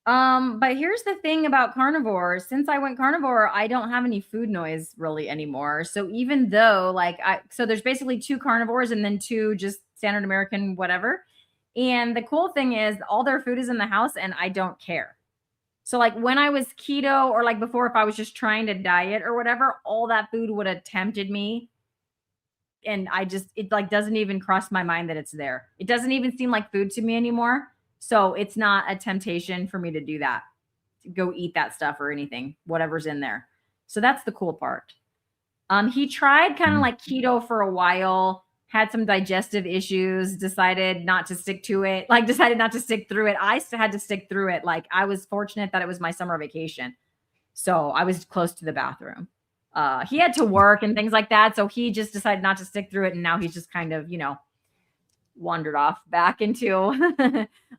But here's the thing about carnivore. Since I went carnivore, I don't have any food noise really anymore. So even though so there's basically 2 carnivores and then 2 just standard American, whatever. And the cool thing is all their food is in the house and I don't care. So like when I was keto or like before, if I was just trying to diet or whatever, all that food would have tempted me. And it like doesn't even cross my mind that it's there. It doesn't even seem like food to me anymore. So it's not a temptation for me to do that, to go eat that stuff or anything, whatever's in there. So that's the cool part. He tried kind of like keto for a while, had some digestive issues, decided not to stick to it, decided not to stick through it. I still had to stick through it. Like I was fortunate that it was my summer vacation. So I was close to the bathroom. He had to work and things like that. So he just decided not to stick through it. And now he's just kind of, wandered off back into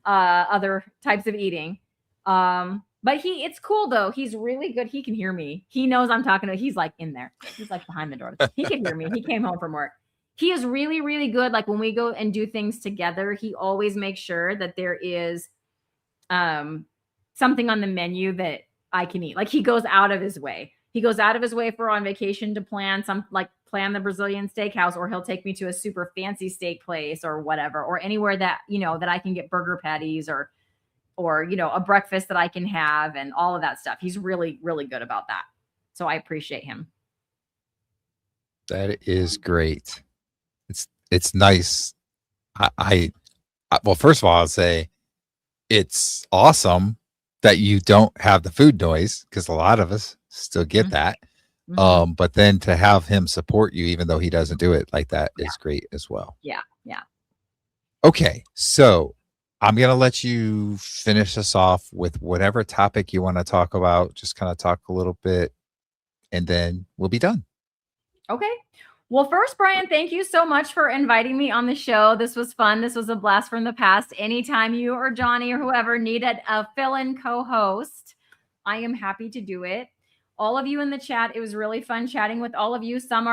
other types of eating. But it's cool though. He's really good. He can hear me. He knows I'm talking to. He's like in there. He's like behind the door. He can hear me. He came home from work. He is really, really good. Like when we go and do things together, he always makes sure that there is something on the menu that I can eat. Like he goes out of his way. He goes out of his way for on vacation to plan plan the Brazilian steakhouse, or he'll take me to a super fancy steak place or whatever, or anywhere that, that I can get burger patties or, a breakfast that I can have and all of that stuff. He's really, really good about that. So I appreciate him. That is great. It's nice. Well, first of all, I'll say it's awesome that you don't have the food noise because a lot of us still get that. But then to have him support you, even though he doesn't do it like that, is great as well. Yeah. Okay. So I'm going to let you finish us off with whatever topic you want to talk about. Just kind of talk a little bit and then we'll be done. Okay. Well, first, Brian, thank you so much for inviting me on the show. This was fun. This was a blast from the past. Anytime you or Johnny or whoever needed a fill-in co-host, I am happy to do it. All of you in the chat, it was really fun chatting with all of you. Some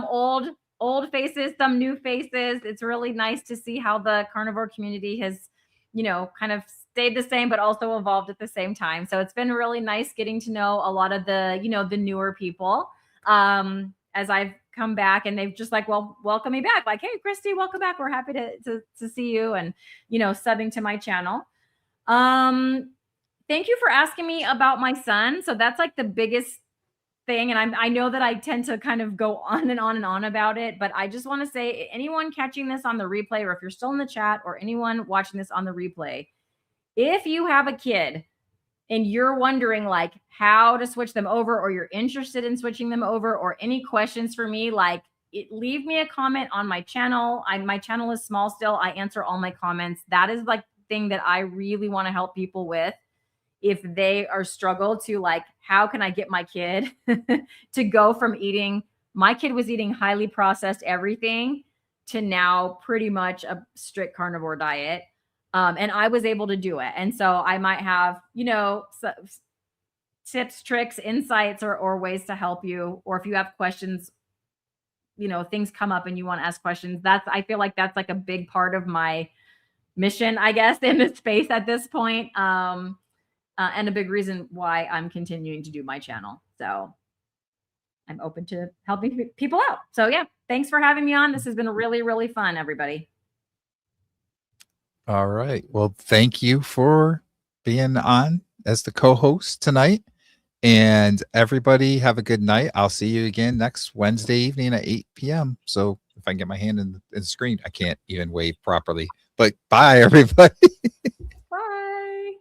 old faces, some new faces. It's really nice to see how the carnivore community has, kind of stayed the same, but also evolved at the same time. So it's been really nice getting to know a lot of the, the newer people. As I've come back and they've just like, well, welcome me back. Like, hey, Cristie, welcome back. We're happy to see you and, subbing to my channel. Thank you for asking me about my son. So that's like the biggest thing. And I know that I tend to kind of go on and on and on about it, but I just want to say anyone catching this on the replay, or if you're still in the chat, or anyone watching this on the replay, if you have a kid and you're wondering like how to switch them over, or you're interested in switching them over, or any questions for me, like leave me a comment on my channel. My channel is small still. I answer all my comments. That is like the thing that I really want to help people with. If they are struggle to like, how can I get my kid to go from eating, my kid was eating highly processed everything to now pretty much a strict carnivore diet. And I was able to do it. And so I might have, tips, tricks, insights, or ways to help you. Or if you have questions, things come up and you want to ask questions, I feel like that's like a big part of my mission, I guess, in this space at this point. And a big reason why I'm continuing to do my channel. So I'm open to helping people out. So yeah, thanks for having me on. This has been really, really fun, everybody. All right. Well, thank you for being on as the co-host tonight. And everybody have a good night. I'll see you again next Wednesday evening at 8 p.m. So if I can get my hand in the screen, I can't even wave properly. But bye, everybody. Bye.